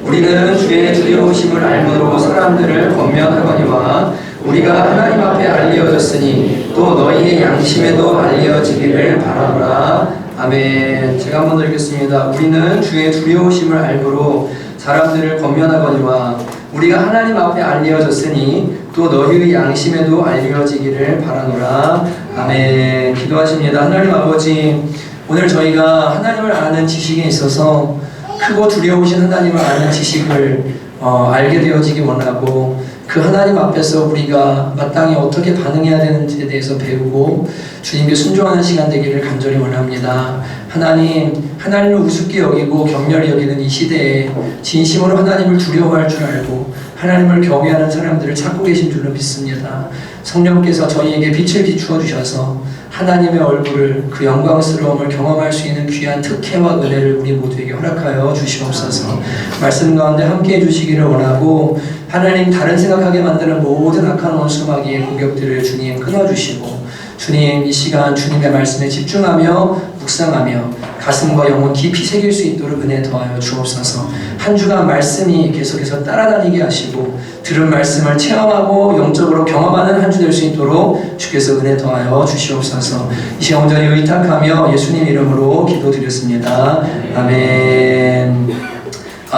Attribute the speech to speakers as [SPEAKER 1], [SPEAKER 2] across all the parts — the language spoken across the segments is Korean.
[SPEAKER 1] 우리는 주의 두려우심을 알므로 사람들을 권면하거니와 우리가 하나님 앞에 알려졌으니 또 너희의 양심에도 알려지기를 바라노라. 아멘. 제가 한번 더 읽겠습니다. 우리는 주의 두려우심을 알므로 사람들을 권면하거니와 우리가 하나님 앞에 알려졌으니 또 너희의 양심에도 알려지기를 바라노라. 아멘. 기도하십니다. 하나님 아버지, 오늘 저희가 하나님을 아는 지식에 있어서 크고 두려우신 하나님을 아는 지식을 알게 되어지기 원하고, 그 하나님 앞에서 우리가 마땅히 어떻게 반응해야 되는지에 대해서 배우고 주님께 순종하는 시간 되기를 간절히 원합니다. 하나님을 우습게 여기고 경멸히 여기는 이 시대에 진심으로 하나님을 두려워할 줄 알고 하나님을 경외하는 사람들을 찾고 계신 줄로 믿습니다. 성령께서 저희에게 빛을 비추어 주셔서 하나님의 얼굴을, 그 영광스러움을 경험할 수 있는 귀한 특혜와 은혜를 우리 모두에게 허락하여 주시옵소서. 말씀 가운데 함께해 주시기를 원하고, 하나님 다른 생각하게 만드는 모든 악한 원수마귀의 공격들을 주님 끊어주시고, 주님 이 시간 주님의 말씀에 집중하며 묵상하며 가슴과 영혼 깊이 새길 수 있도록 은혜 더하여 주옵소서. 한 주간 말씀이 계속해서 따라다니게 하시고 들은 말씀을 체험하고 영적으로 경험하는 한 주 될 수 있도록 주께서 은혜 더하여 주시옵소서. 이 시간 온전히 의탁하며 예수님 이름으로 기도드렸습니다. 아멘.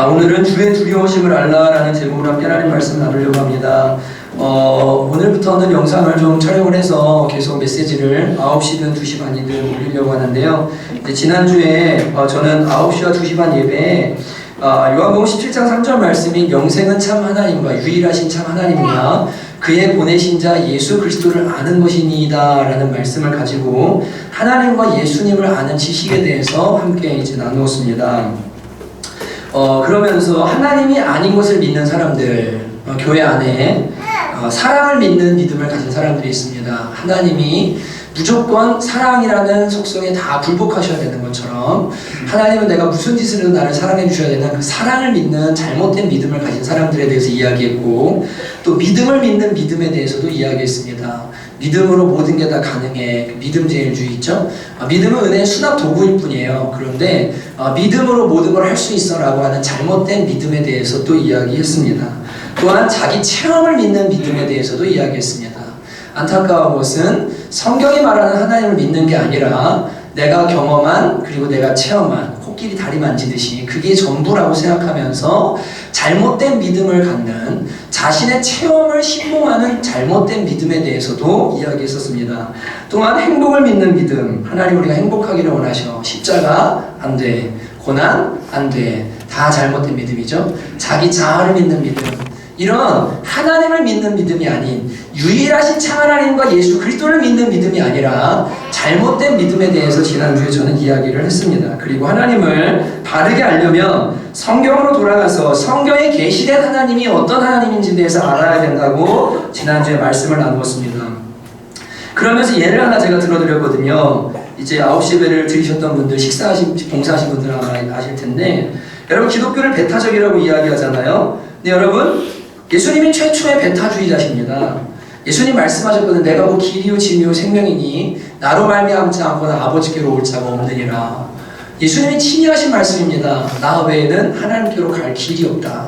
[SPEAKER 1] 오늘은 주의 두려우심을 알라라는 제목으로 함께 하나님 말씀 나누려고 합니다. 오늘부터는 영상을 좀 촬영을 해서 계속 메시지를 9시든 2시 반이든 올리려고 하는데요. 지난주에 저는 9시와 2시 반 예배에 요한복음 17장 3절 말씀인 영생은 참 하나님과 유일하신 참 하나님이나 그의 보내신 자 예수 그리스도를 아는 것이니이다 라는 말씀을 가지고 하나님과 예수님을 아는 지식에 대해서 함께 이제 나누었습니다. 그러면서 하나님이 아닌 것을 믿는 사람들, 교회 안에 사랑을 믿는 믿음을 가진 사람들이 있습니다. 하나님이 무조건 사랑이라는 속성에 다 불복하셔야 되는 것처럼 하나님은 내가 무슨 짓을 해도 나를 사랑해 주셔야 되는 그 사랑을 믿는 잘못된 믿음을 가진 사람들에 대해서 이야기했고, 또 믿음을 믿는 믿음에 대해서도 이야기했습니다. 믿음으로 모든 게 다 가능해. 믿음제일주의 있죠? 믿음은 은혜의 수납 도구일 뿐이에요. 그런데 믿음으로 모든 걸 할 수 있어 라고 하는 잘못된 믿음에 대해서 또 이야기했습니다. 또한 자기 체험을 믿는 믿음에 대해서도 이야기했습니다. 안타까운 것은 성경이 말하는 하나님을 믿는 게 아니라 내가 경험한, 그리고 내가 체험한, 코끼리 다리 만지듯이 그게 전부라고 생각하면서 잘못된 믿음을 갖는, 자신의 체험을 신봉하는 잘못된 믿음에 대해서도 이야기했었습니다. 또한 행복을 믿는 믿음, 하나님 우리가 행복하기를 원하셔. 십자가 안 돼, 고난 안 돼, 다 잘못된 믿음이죠. 자기 자아를 믿는 믿음, 이런 하나님을 믿는 믿음이 아닌 유일하신 참 하나님과 예수 그리스도를 믿는 믿음이 아니라 잘못된 믿음에 대해서 지난주에 저는 이야기를 했습니다. 그리고 하나님을 바르게 알려면 성경으로 돌아가서 성경에 계시된 하나님이 어떤 하나님인지에 대해서 알아야 된다고 지난주에 말씀을 나누었습니다. 그러면서 예를 하나 제가 들어드렸거든요. 이제 9시 예배를 들으셨던 분들, 봉사하신 분들 아마 아실 텐데, 여러분 기독교를 배타적이라고 이야기하잖아요. 근데 여러분 예수님이 최초의 배타주의자십니다. 예수님 말씀하셨거든요. 내가 뭐 길이요 진리요 생명이니 나로 말미암지 않고는 아버지께로 올 자가 없느니라. 예수님이 친히 하신 말씀입니다. 나 외에는 하나님께로 갈 길이 없다.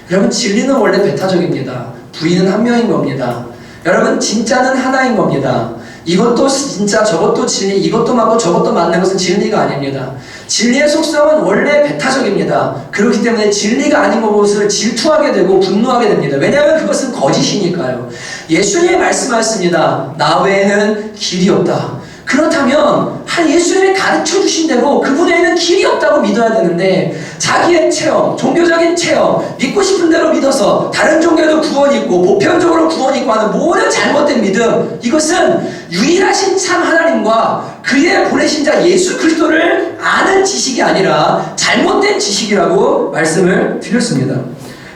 [SPEAKER 1] 여러분 진리는 원래 배타적입니다. 부인은 한 명인 겁니다. 여러분 진짜는 하나인 겁니다. 이것도 진짜 저것도 진리, 이것도 맞고 저것도 맞는 것은 진리가 아닙니다. 진리의 속성은 원래 배타적입니다. 그렇기 때문에 진리가 아닌 것을 질투하게 되고 분노하게 됩니다. 왜냐하면 그것은 거짓이니까요. 예수님이 말씀하셨습니다. 나 외에는 길이 없다. 그렇다면 예수님이 가르쳐 주신 대로 그분에게는 길이 없다고 믿어야 되는데, 자기의 체험, 종교적인 체험, 믿고 싶은 대로 믿어서 다른 종교도 구원이 있고 보편적으로 구원이 있고 하는 모든 잘못된 믿음, 이것은 유일하신 참 하나님과 그의 보내신 자 예수 그리스도를 아는 지식이 아니라 잘못된 지식이라고 말씀을 드렸습니다.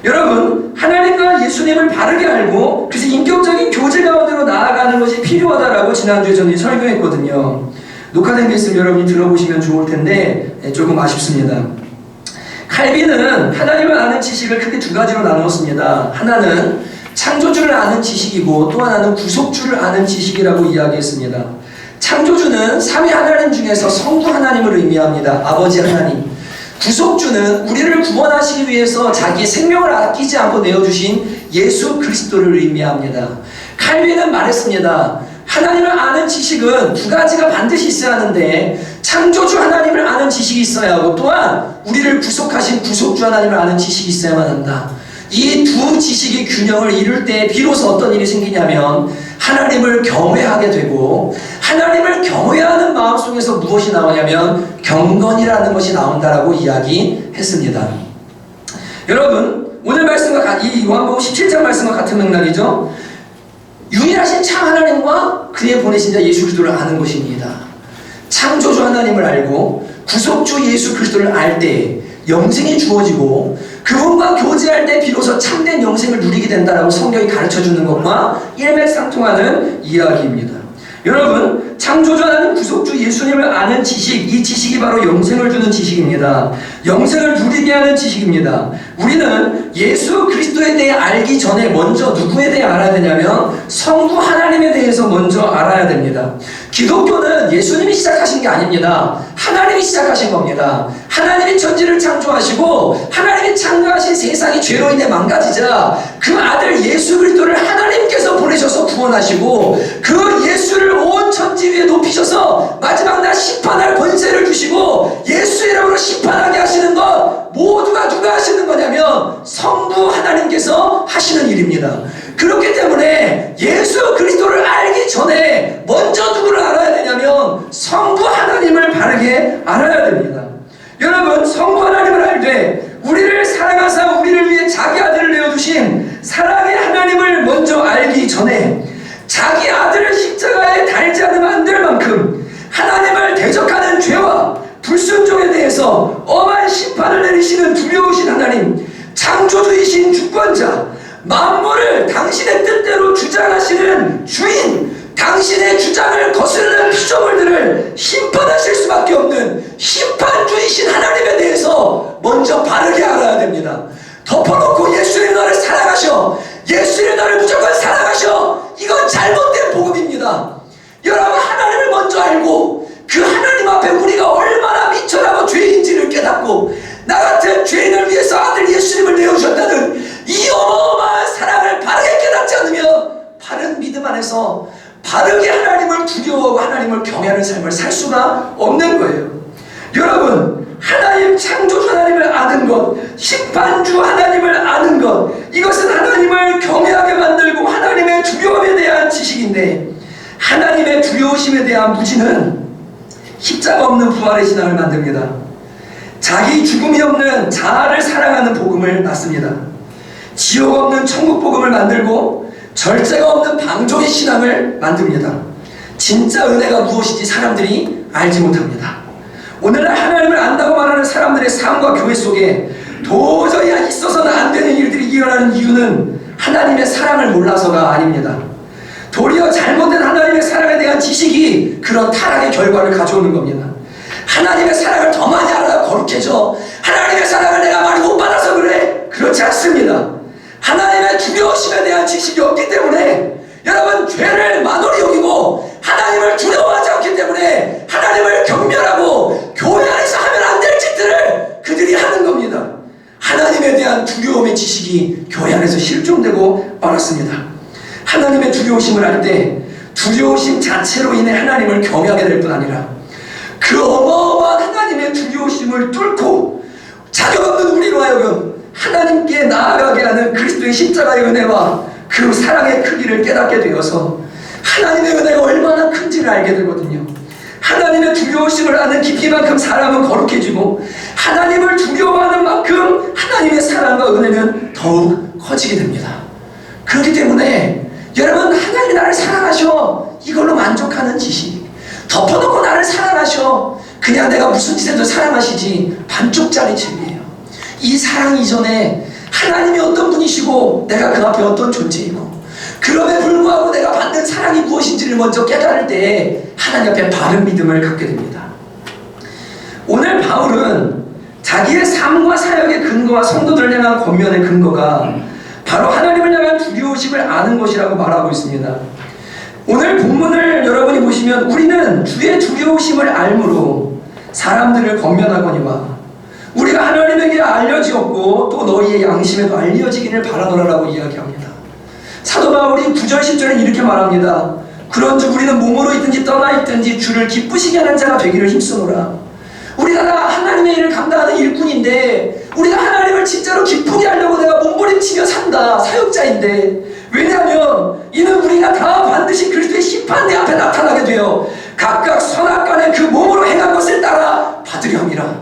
[SPEAKER 1] 여러분, 하나님과 예수님을 바르게 알고 그래서 인격적인 교제 가운데로 나아가는 것이 필요하다라고 지난주에 저는 설교했거든요. 녹화된 게 있으면 여러분이 들어보시면 좋을 텐데 조금 아쉽습니다. 칼빈은 하나님을 아는 지식을 크게 두 가지로 나누었습니다. 하나는 창조주를 아는 지식이고 또 하나는 구속주를 아는 지식이라고 이야기했습니다. 창조주는 삼위 하나님 중에서 성부 하나님을 의미합니다. 아버지 하나님. 구속주는 우리를 구원하시기 위해서 자기 생명을 아끼지 않고 내어주신 예수 그리스도를 의미합니다. 칼빈은 말했습니다. 하나님을 아는 지식은 두 가지가 반드시 있어야 하는데, 창조주 하나님을 아는 지식이 있어야 하고, 또한 우리를 구속하신 구속주 하나님을 아는 지식이 있어야만 한다. 이 두 지식의 균형을 이룰 때 비로소 어떤 일이 생기냐면 하나님을 경외하게 되고, 하나님을 경외하는 마음속에서 무엇이 나오냐면 경건이라는 것이 나온다라고 이야기했습니다. 여러분, 오늘 말씀과 이 요한복음 17장 말씀과 같은 맥락이죠. 유일하신 참 하나님과 그의 보내신 자 예수 그리스도를 아는 것입니다. 창조주 하나님을 알고 구속주 예수 그리스도를 알 때 영생이 주어지고, 그분과 교제할 때 비로소 참된 영생을 누리게 된다라고 성경이 가르쳐주는 것과 일맥상통하는 이야기입니다. 여러분, 창조주 하나님 구속주 예수님을 아는 지식, 이 지식이 바로 영생을 주는 지식입니다. 영생을 누리게 하는 지식입니다. 우리는 예수 그리스도에 대해 알기 전에 먼저 누구에 대해 알아야 되냐면 성부 하나님에 대해서 먼저 알아야 됩니다. 기독교는 예수님이 시작하신 게 아닙니다. 하나님이 시작하신 겁니다. 하나님이 천지를 창조하시고 하나님이 창조하신 세상이 죄로 인해 망가지자 그 아들 예수 그리스도를 하나님께서 보내셔서 구원하시고, 그 예수를 온 천지 위에 높이셔서 마지막 날 심판할 권세를 주시고 예수 이름으로 심판하게 하시는 것, 모두가 누가 하시는 거냐면 성부 하나님께서 하시는 일입니다. 그렇기 때문에 예수 그리스도를 알기 전에 먼저 누구를 알아야 되냐면 성부 하나님을 바르게 알아야 됩니다. 여러분, 성부 하나님을 알되 우리를 사랑하사 우리를 위해 자기 아들을 내어두신 사랑의 하나님을 먼저 알기 전에 자기 아들을 십자가에 달지 않으면 안 될 만큼 하나님을 대적하는 죄와 불순종에 대해서 엄한 심판을 내리시는 두려우신 하나님, 창조주이신 주권자, 만물을 당신의 뜻대로 주장하시는 주인, 당신의 주장을 거스르는 피조물들을 심판하실 수밖에 없는 심판주이신 하나님에 대해서 먼저 바르게 알아야 됩니다. 덮어놓고 예수님 너를 사랑하셔, 예수님 너를 무조건 사랑하셔, 이건 잘못된 복음입니다. 여러분, 하나님을 먼저 알고 그 하나님 앞에 우리가 얼마나 미천하고 죄인지를 깨닫고 나 같은 죄인을 위해서 아들 예수님을 내어주셨다는 이 어마어마한 사랑을 바르게 깨닫지 않으면 바른 믿음 안에서 바르게 하나님을 두려워하고 하나님을 경외하는 삶을 살 수가 없는 거예요. 여러분, 하나님 창조주 하나님을 아는 것, 심판주 하나님을 아는 것, 이것은 하나님을 경외하게 만들고 하나님의 두려움에 대한 지식인데, 하나님의 두려우심에 대한 무지는 십자가 없는 부활의 신앙을 만듭니다. 자기 죽음이 없는 자아를 사랑하는 복음을 낳습니다. 지옥 없는 천국 복음을 만들고 절제가 없는 방종의 신앙을 만듭니다. 진짜 은혜가 무엇인지 사람들이 알지 못합니다. 오늘날 하나님을 안다고 말하는 사람들의 삶과 교회 속에 도저히 있어서는 안 되는 일들이 일어나는 이유는 하나님의 사랑을 몰라서가 아닙니다. 도리어 잘못된 하나님의 사랑에 대한 지식이 그런 타락의 결과를 가져오는 겁니다. 하나님의 사랑을 더 많이 알아야 거룩해져. 하나님의 사랑을 내가 많이 못 받아서 그래. 그렇지 않습니다. 하나님의 두려우심에 대한 지식이 없기 때문에, 여러분, 죄를 만홀히 여기고 하나님을 두려워하지 않기 때문에 하나님을 경멸하고 교회 안에서 하면 안 될 짓들을 그들이 하는 겁니다. 하나님에 대한 두려움의 지식이 교회 안에서 실종되고 말았습니다. 하나님의 두려우심을 알 때 두려우심 자체로 인해 하나님을 경외하게 될 뿐 아니라 그 어마어마한 하나님의 두려우심을 뚫고 자격 없는 우리로 하여금 하나님께 나아가게 하는 그리스도의 십자가의 은혜와 그 사랑의 크기를 깨닫게 되어서 하나님의 은혜가 얼마나 큰지를 알게 되거든요. 하나님의 두려우심을 아는 깊이만큼 사람은 거룩해지고, 하나님을 두려워하는 만큼 하나님의 사랑과 은혜는 더욱 커지게 됩니다. 그렇기 때문에 여러분, 하나님이 나를 사랑하셔, 이걸로 만족하는 지식, 덮어놓고 나를 사랑하셔, 그냥 내가 무슨 짓 해도 사랑하시지, 반쪽짜리 진리예요. 이 사랑 이전에 하나님이 어떤 분이시고 내가 그 앞에 어떤 존재이고, 그럼에 불구하고 내가 받는 사랑이 무엇인지를 먼저 깨달을 때 하나님 앞에 바른 믿음을 갖게 됩니다. 오늘 바울은 자기의 삶과 사역의 근거와 성도들을 향한 권면의 근거가 바로 하나님을 향한 두려우심을 아는 것이라고 말하고 있습니다. 오늘 본문을 여러분이 보시면 우리는 주의 두려우심을 알므로 사람들을 권면하거니와 우리가 하나님에게 알려지었고 또 너희의 양심에도 알려지기를 바라노라라고 이야기합니다. 사도 바울이 9절 10절에 이렇게 말합니다. 그런즉 우리는 몸으로 있든지 떠나 있든지 주를 기쁘시게 하는 자가 되기를 힘쓰노라. 우리가 다 하나님의 일을 감당하는 일꾼인데 우리가 하나님을 진짜로 기쁘게 하려고 내가 몸부림치며 산다. 사역자인데 왜냐하면 이는 우리가 다 반드시 그리스도의 심판대 앞에 나타나게 되어 각각 선악간에 그 몸으로 행한 것을 따라 받으려 함이라.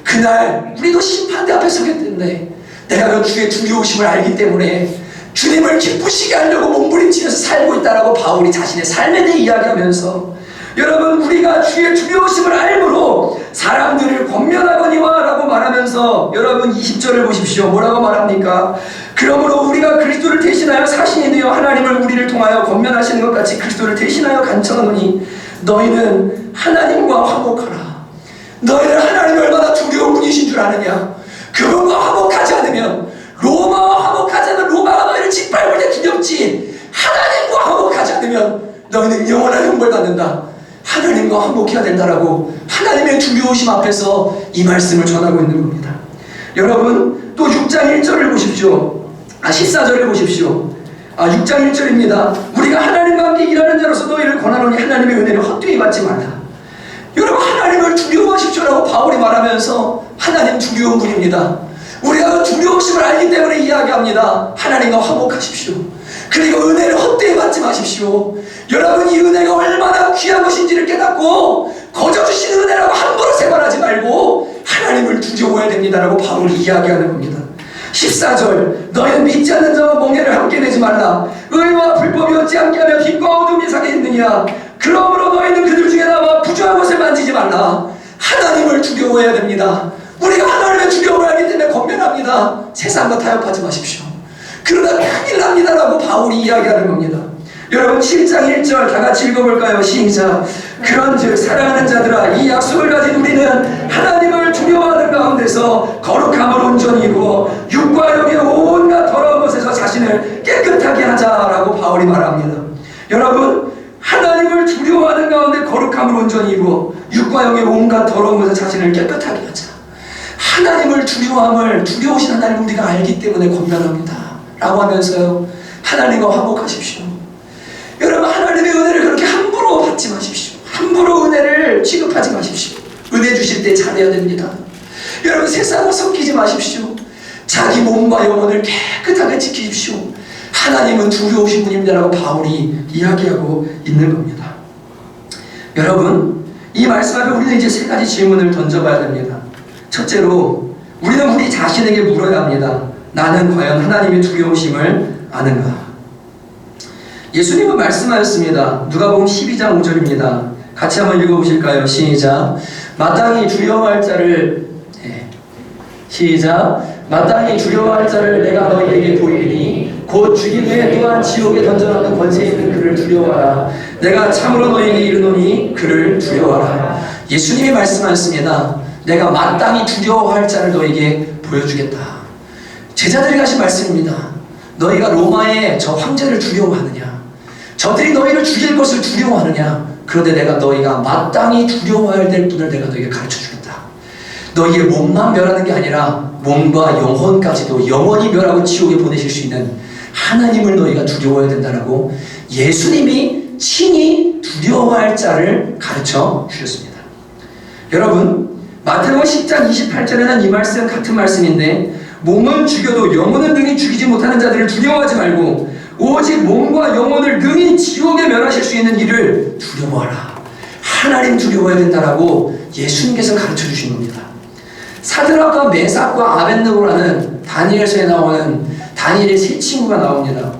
[SPEAKER 1] 그날 우리도 심판대 앞에 서게 되는데 내가 그 주의 두려우심을 알기 때문에 주님을 기쁘시게 하려고 몸부림치면서 살고 있다라고 바울이 자신의 삶에 대해 이야기하면서, 여러분 우리가 주의 두려우심을 알므로 사람들을 권면하거니와 라고 말하면서 여러분 20절을 보십시오. 뭐라고 말합니까? 그러므로 우리가 그리스도를 대신하여 사신이 되어 하나님을 우리를 통하여 권면하시는 것 같이 그리스도를 대신하여 간청하노니 너희는 하나님과 화목하라. 너희는 하나님이 얼마나 두려운 분이신 줄 아느냐? 그분과 화목하지 않으면, 로마와 화목하지 않으면 로마가 너희를 짓밟을 때 두렵지, 하나님과 화목하지 않으면 너희는 영원한 형벌 받는다. 하나님과 화목해야 된다라고 하나님의 두려우심 앞에서 이 말씀을 전하고 있는 겁니다. 여러분 또 6장 1절을 보십시오. 14절을 보십시오. 6장 1절입니다. 우리가 하나님과 함께 일하는 자로서 너희를 권하노니 하나님의 은혜를 헛되이 받지 말라. 여러분 하나님을 두려워하십시오라고 바울이 말하면서 하나님 두려운 분입니다. 우리가 그 두려우심을 알기 때문에 이야기합니다. 하나님과 화목하십시오. 그리고 은혜를 헛되이 받지 마십시오. 여러분 이 은혜가 얼마나 귀한 것인지를 깨닫고 거저 주신 은혜라고 함부로 생활하지 말고 하나님을 두려워해야 됩니다라고 바울이 이야기하는 겁니다. 14절 너희는 믿지 않는 자와 멍에를 함께 내지 말라. 의와 불법이 어찌 함께하며 빛과 어둠이 사게 있느냐. 그러므로 너희는 그들 중에 나와 부정한 것을 만지지 말라. 하나님을 두려워해야 됩니다. 우리가 하나님의 두려움을 알기 때문에 권면합니다. 세상과 타협하지 마십시오. 그러다 큰일 납니다라고 바울이 이야기하는 겁니다. 여러분 7장 1절 다 같이 읽어볼까요? 시작. 그런즉 사랑하는 자들아 이 약속을 가진 우리는 하나님을 두려워하는 가운데서 거룩함을 온전히 이루어 육과 영의 온갖 더러운 것에서 자신을 깨끗하게 하자라고 바울이 말합니다. 여러분 하나님을 두려워하는 가운데 거룩함을 온전히 이루어 육과 영의 온갖 더러운 것에서 자신을 깨끗하게 하자. 하나님을 두려우신 하나님을 우리가 알기 때문에 권면합니다 라고 하면서요, 하나님과 화목하십시오. 여러분 하나님의 은혜를 그렇게 함부로 받지 마십시오. 함부로 은혜를 취급하지 마십시오. 은혜 주실 때 잘해야 됩니다. 여러분 세상과 섞이지 마십시오. 자기 몸과 영혼을 깨끗하게 지키십시오. 하나님은 두려우신 분입니다라고 바울이 이야기하고 있는 겁니다. 여러분 이 말씀 앞에 우리는 이제 세 가지 질문을 던져봐야 됩니다. 첫째로 우리는 우리 자신에게 물어야 합니다. 나는 과연 하나님의 두려우심을 아는가? 예수님은 말씀하였습니다. 누가복음 12장 5절입니다. 같이 한번 읽어보실까요? 시작. 마땅히 두려워할 자를 시작. 마땅히 두려워할 자를 내가 너희에게 보이리니 곧 죽임 후에 또한 지옥에 던져놓는 권세 있는 그를 두려워하라. 내가 참으로 너희에게 이르노니 그를 두려워하라. 예수님이 말씀하였습니다. 내가 마땅히 두려워할 자를 너희에게 보여주겠다. 제자들이 하신 말씀입니다. 너희가 로마의 저 황제를 두려워하느냐? 저들이 너희를 죽일 것을 두려워하느냐? 그런데 내가 너희가 마땅히 두려워해야 될 분을 내가 너희에게 가르쳐주겠다. 너희의 몸만 멸하는 게 아니라 몸과 영혼까지도 영원히 멸하고 지옥에 보내실 수 있는 하나님을 너희가 두려워해야 된다라고 예수님이 친히 두려워할 자를 가르쳐 주셨습니다. 여러분 마태복음 10장 28절에는 이 말씀 같은 말씀인데, 몸은 죽여도 영혼은 능히 죽이지 못하는 자들을 두려워하지 말고 오직 몸과 영혼을 능히 지옥에 멸하실 수 있는 이를 두려워하라. 하나님 두려워해야 된다라고 예수님께서 가르쳐 주신 겁니다. 사드락과 메삭과 아벳느고라는 다니엘서에 나오는 다니엘의 세 친구가 나옵니다.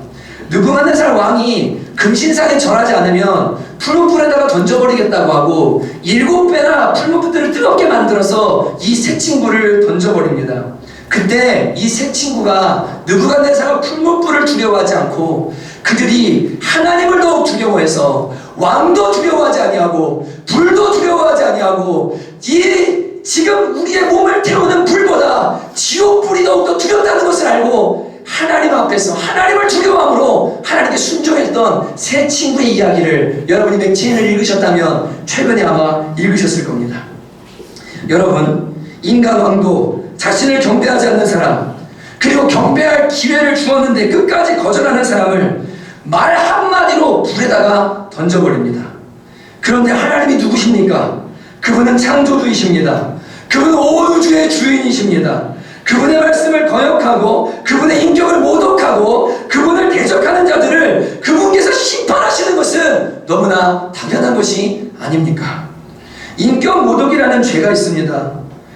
[SPEAKER 1] 느부갓네살 왕이 금신상에 절하지 않으면 풀무불에다가 던져버리겠다고 하고 7배나 풀무불들을 뜨겁게 만들어서 이 세 친구를 던져버립니다. 그때 이 세 친구가 느부갓네살과 풀무불을 두려워하지 않고 그들이 하나님을 더욱 두려워해서 왕도 두려워하지 아니하고 불도 두려워하지 아니하고 이 지금 우리의 몸을 태우는 불보다 지옥불이 더욱더 두렵다는 것을 알고 하나님 앞에서 하나님을 두려워함으로 하나님께 순종했던 세 친구의 이야기를 여러분이 맥체인을 읽으셨다면 최근에 아마 읽으셨을 겁니다. 여러분 인간 왕도, 자신을 경배하지 않는 사람, 그리고 경배할 기회를 주었는데 끝까지 거절하는 사람을 말 한마디로 불에다가 던져버립니다. 그런데 하나님이 누구십니까? 그분은 창조주이십니다. 그분은 온 우주의 주인이십니다. 그분의 말씀을 거역하고 그분의 인격을 모독하고 그분을 대적하는 자들을 그분께서 심판하시는 것은 너무나 당연한 것이 아닙니까? 인격 모독이라는 죄가 있습니다.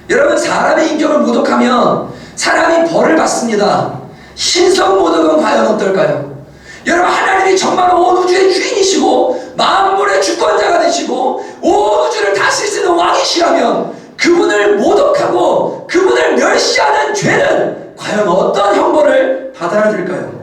[SPEAKER 1] 여러분, 사람의 인격을 모독하면 사람이 벌을 받습니다. 신성 모독은 과연 어떨까요? 여러분, 하나님이 정말 온 우주의 주인이시고 만물의 주권자가 되시고 온 우주를 다스릴 수 있는 왕이시라면 그분을 모독하고 그분을 멸시하는 죄는 과연 어떤 형벌을 받아야 될까요?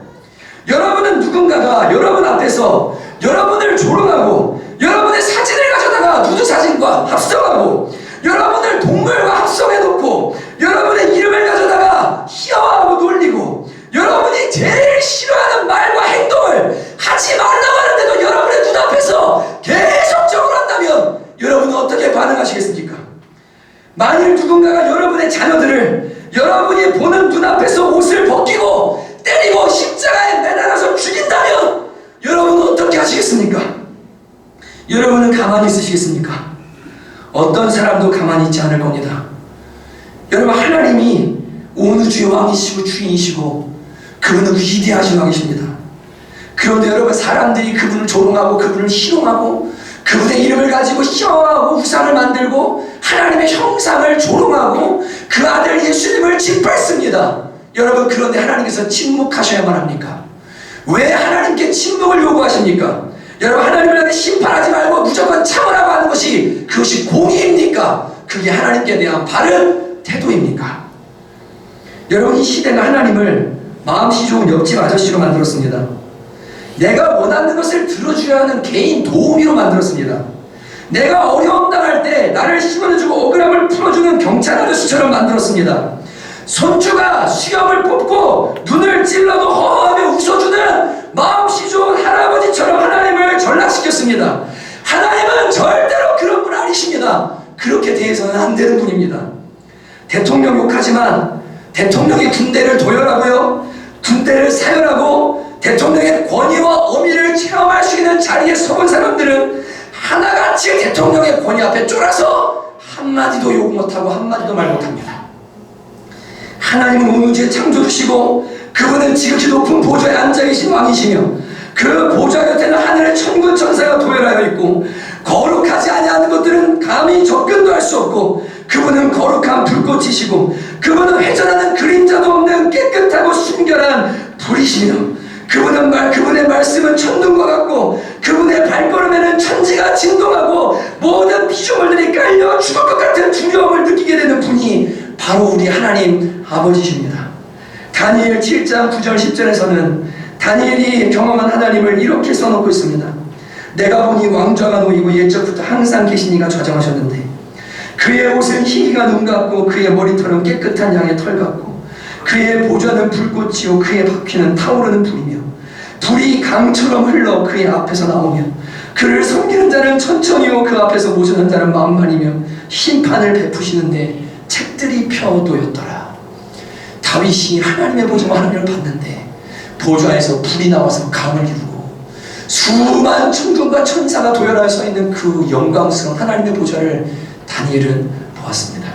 [SPEAKER 1] 여러분은 누군가가 여러분 앞에서 여러분을 조롱하고 여러분의 사진을 가져다가 누드 사진과 합성하고 여러분을 동물과 합성해놓고 여러분의 이름을 가져다가 희화화하고 놀리고 여러분이 제일 싫어하는 말과 행동을 하지 말라고 하는데도 여러분의 눈앞에서 계속적으로 한다면 여러분은 어떻게 반응하시겠습니까? 만일 누군가가 여러분의 자녀들을 여러분이 보는 눈앞에서 옷을 벗기고 때리고 십자가에 매달아서 죽인다면 여러분은 어떻게 하시겠습니까? 여러분은 가만히 있으시겠습니까? 어떤 사람도 가만히 있지 않을 겁니다. 여러분, 하나님이 온 우주의 왕이시고 주인이시고 그분은 위대하신 왕이십니다. 그런데 여러분, 사람들이 그분을 조롱하고 그분을 희롱하고 그분의 이름을 가지고 희화화하고 우상을 만들고 하나님의 형상을 조롱하고 그 아들 예수님을 짓밟습니다. 여러분, 그런데 하나님께서 침묵하셔야만 합니까? 왜 하나님께 침묵을 요구하십니까? 여러분, 하나님을 향해 심판하지 말고 무조건 참으라고 하는 것이 그것이 공의입니까? 그게 하나님께 대한 바른 태도입니까? 여러분, 이 시대가 하나님을 마음씨 좋은 옆집 아저씨로 만들었습니다. 내가 원하는 것을 들어줘야 하는 개인 도우미로 만들었습니다. 내가 어려움 당할 때 나를 심어주고 억울함을 풀어주는 경찰 아저씨처럼 만들었습니다. 손주가 수염을 뽑고 눈을 찔러도 허허하며 웃어주는 마음씨 좋은 할아버지처럼 하나님을 전락시켰습니다. 하나님은 절대로 그런 분 아니십니다. 그렇게 대해서는 안 되는 분입니다. 대통령 욕하지만 대통령이 군대를 도열하고요, 군대를 사열하고 대통령의 권위와 어미를 체험할 수 있는 자리에 서본 사람들은 하나같이 대통령의 권위 앞에 쫄아서 한마디도 욕 못하고 한마디도 말 못합니다. 하나님은 온 우주의 창조주시고 그분은 지극히 높은 보좌에 앉아계신 왕이시며 그 보좌 곁에는 하늘의 천군 천사가 도열하여 있고 거룩하지 아니하는 것들은 감히 접근도 할 수 없고 그분은 거룩한 불꽃이시고 그분은 회전하는 그림자도 없는 깨끗하고 순결한 불이시며 그분의 말씀은 천둥과 같고 그분의 발걸음에는 천지가 진동하고 모든 피조물들이 깔려 죽을 것 같은 두려움을 느끼게 되는 분이 바로 우리 하나님 아버지십니다. 다니엘 7장 9절 10절에서는 다니엘이 경험한 하나님을 이렇게 써놓고 있습니다. 내가 보니 왕좌가 놓이고 옛적부터 항상 계신 이가 좌정하셨는데 그의 옷은 희기가 눈 같고 그의 머리털은 깨끗한 양의 털 같고 그의 보좌는 불꽃이요 그의 바퀴는 타오르는 불이며 불이 강처럼 흘러 그의 앞에서 나오며 그를 섬기는 자는 천천히요 그 앞에서 모셔는 자는 만만이며 심판을 베푸시는데 책들이 펴놓였더라. 다윗이 하나님의 보좌와 하나님을 봤는데 보좌에서 불이 나와서 강을 이루고 수많은 천군과 천사가 도열하여 서 있는 그 영광스러운 하나님의 보좌를 다니엘은 보았습니다.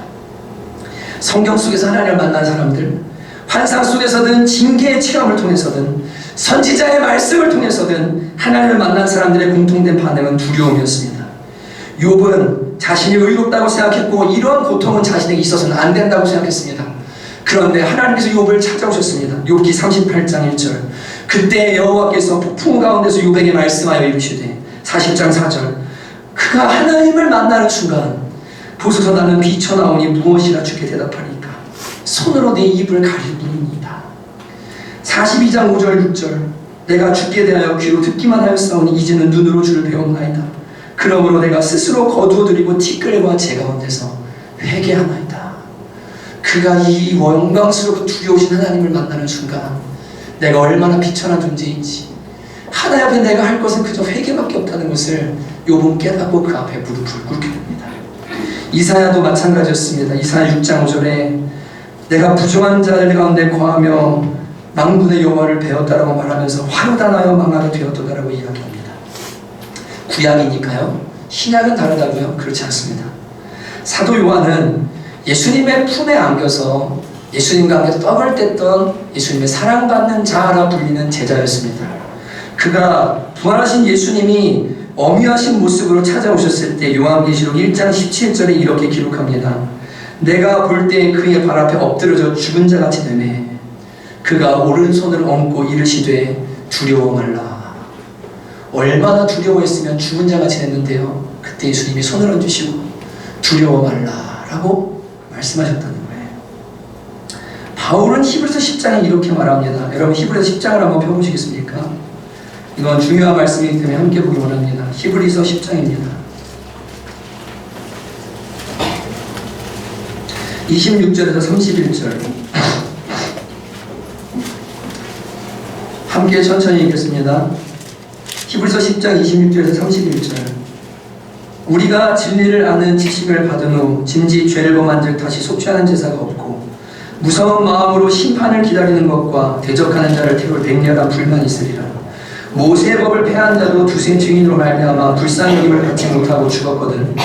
[SPEAKER 1] 성경 속에서 하나님을 만난 사람들, 환상 속에서든 징계의 체험을 통해서든 선지자의 말씀을 통해서든 하나님을 만난 사람들의 공통된 반응은 두려움이었습니다. 욥은 자신이 의롭다고 생각했고 이러한 고통은 자신에게 있어서는 안 된다고 생각했습니다. 그런데 하나님께서 욥을 찾아오셨습니다. 욥기 38장 1절 그때 여호와께서 폭풍 가운데서 욥에게 말씀하여 이르시되 40장 4절 그가 하나님을 만나는 순간 보소서 나는 비쳐나오니 무엇이라 주께 대답하리까 손으로 내 입을 가릴 뿐입니다. 42장 5절 6절 내가 주께 대하여 귀로 듣기만 하였사오니 이제는 눈으로 주를 배웠나이다. 그러므로 내가 스스로 거두어드리고 티끌과 제 가운데서 회개하나이다. 그가 이 영광스럽고 두려우신 하나님을 만나는 순간 내가 얼마나 비천한 존재인지 하나님 앞에 내가 할 것은 그저 회개밖에 없다는 것을 욥은 깨닫고 그 앞에 무릎을 꿇게 됩니다.
[SPEAKER 2] 이사야도 마찬가지였습니다. 이사야 6장 5절에 내가 부정한 자들 가운데 거하며 망군의 여호와를 배웠다라고 말하면서 화로 단하여 망하게 되었다라고 이야기합니다. 구약이니까요. 신약은 다르다고요? 그렇지 않습니다. 사도 요한은 예수님의 품에 안겨서 예수님과 함께 떡을 뗐던 예수님의 사랑받는 자라 불리는 제자였습니다. 그가 부활하신 예수님이 어미하신 모습으로 찾아오셨을 때 요한계시록 1장 17절에 이렇게 기록합니다. 내가 볼 때 그의 발 앞에 엎드려져 죽은 자같이 되매 그가 오른손을 얹고 이르시되 두려워 말라. 얼마나 두려워했으면 죽은 자같이 됐는데요. 그때 예수님이 손을 얹으시고 두려워 말라 라고 말씀하셨다는 거예요. 바울은 히브리서 10장에 이렇게 말합니다. 여러분 히브리서 10장을 한번 펴보시겠습니까? 이건 중요한 말씀이기 때문에 함께 보기 원합니다. 히브리서 10장입니다. 26절에서 31절 함께 천천히 읽겠습니다. 히브리서 10장 26절에서 31절 우리가 진리를 아는 지식을 받은 후 진지 죄를 범한 즉 다시 속죄하는 제사가 없고 무서운 마음으로 심판을 기다리는 것과 대적하는 자를 태울 백렬한 불만이 있으리라. 모세의 법을 폐한 자도 두세 증인으로 말미암아 불쌍히 여김을 받지 못하고 죽었거든.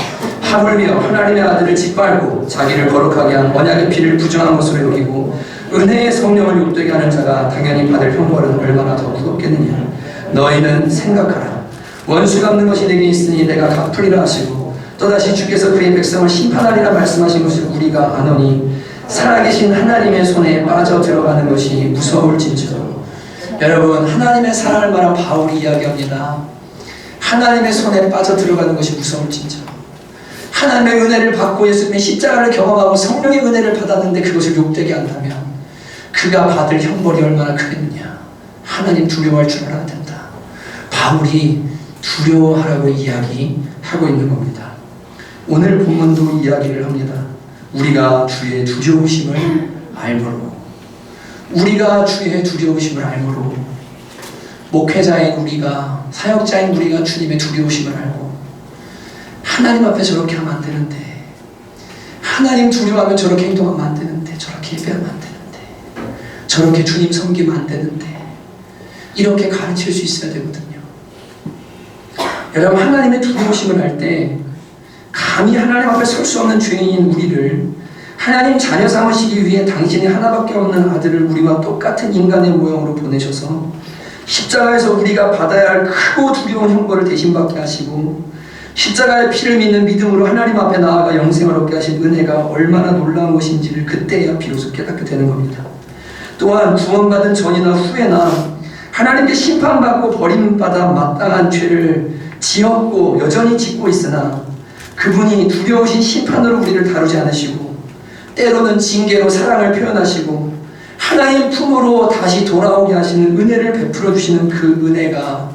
[SPEAKER 2] 하물며 하나님의 아들을 짓밟고 자기를 거룩하게 한 언약의 피를 부정한 것으로 여기고 은혜의 성령을 욕되게 하는 자가 당연히 받을 형벌은 얼마나 더 무겁겠느냐. 너희는 생각하라. 원수 갚는 것이 내게 있으니 내가 갚으리라 하시고 또다시 주께서 그의 백성을 심판하리라 말씀하신 것을 우리가 아노니 살아계신 하나님의 손에 빠져 들어가는 것이 무서울진저. 여러분 하나님의 사랑을 말한 바울이 이야기합니다. 하나님의 손에 빠져 들어가는 것이 무서울진저. 하나님의 은혜를 받고 예수님의 십자가를 경험하고 성령의 은혜를 받았는데 그것을 욕되게 한다면 그가 받을 형벌이 얼마나 크겠느냐. 하나님 두려워할 줄 알아야 된다. 바울이 두려워하라고 이야기하고 있는 겁니다. 오늘 본문도 이야기를 합니다. 우리가 주의 두려우심을 알므로 우리가 주의 두려우심을 알므로 목회자인 우리가 사역자인 우리가 주님의 두려우심을 알고 하나님 앞에 저렇게 하면 안 되는데 하나님 두려워하면 저렇게 행동하면 안 되는데 저렇게 예배하면 안 되는데 저렇게 주님 섬기면 안 되는데 이렇게 가르칠 수 있어야 되거든요. 여러분 하나님의 두려우심을 알 때 감히 하나님 앞에 설 수 없는 죄인인 우리를 하나님 자녀 삼으시기 위해 당신이 하나밖에 없는 아들을 우리와 똑같은 인간의 모형으로 보내셔서 십자가에서 우리가 받아야 할 크고 두려운 형벌을 대신 받게 하시고 십자가의 피를 믿는 믿음으로 하나님 앞에 나아가 영생을 얻게 하신 은혜가 얼마나 놀라운 것인지를 그때야 비로소 깨닫게 되는 겁니다. 또한 구원받은 전이나 후에나 하나님께 심판받고 버림받아 마땅한 죄를 지었고 여전히 짓고 있으나 그분이 두려우신 심판으로 우리를 다루지 않으시고 때로는 징계로 사랑을 표현하시고 하나님 품으로 다시 돌아오게 하시는 은혜를 베풀어 주시는 그 은혜가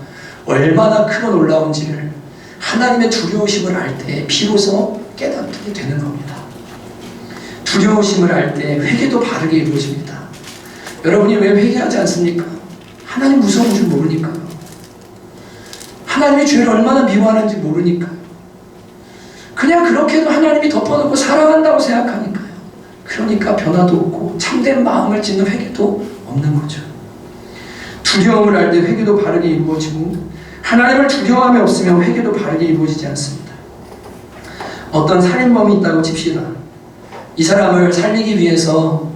[SPEAKER 2] 얼마나 크고 놀라운지를 하나님의 두려우심을 알 때 비로소 깨닫게 되는 겁니다. 두려우심을 알 때 회개도 바르게 이루어집니다. 여러분이 왜 회개하지 않습니까? 하나님 무서운 줄 모르니까요. 하나님의 죄를 얼마나 미워하는지 모르니까요. 그냥 그렇게도 하나님이 덮어놓고 사랑한다고 생각하니까요. 그러니까 변화도 없고 참된 마음을 짓는 회개도 없는 거죠. 두려움을 알 때 회개도 바르게 이루어지고 하나님을 두려워함이 없으면 회개도 바르게 이루어지지 않습니다. 어떤 살인범이 있다고 칩시다. 이 사람을 살리기 위해서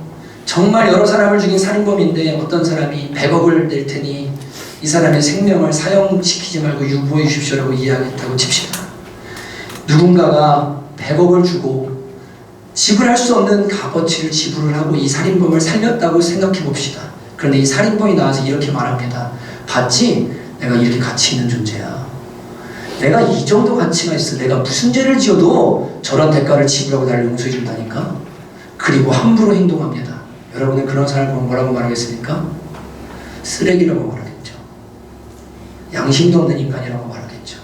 [SPEAKER 2] 정말 여러 사람을 죽인 살인범인데 어떤 사람이 100억을 낼 테니 이 사람의 생명을 사형시키지 말고 유보해 주십시오라고 이야기했다고 칩시다. 누군가가 100억을 주고 지불할 수 없는 값어치를 지불을 하고 이 살인범을 살렸다고 생각해 봅시다. 그런데 이 살인범이 나와서 이렇게 말합니다. 봤지? 내가 이렇게 가치 있는 존재야. 내가 이 정도 가치가 있어. 내가 무슨 죄를 지어도 저런 대가를 지불하고 나를 용서해 준다니까. 그리고 함부로 행동합니다. 여러분은 그런 사람을 보면 뭐라고 말하겠습니까? 쓰레기라고 말하겠죠. 양심도 없는 인간이라고 말하겠죠.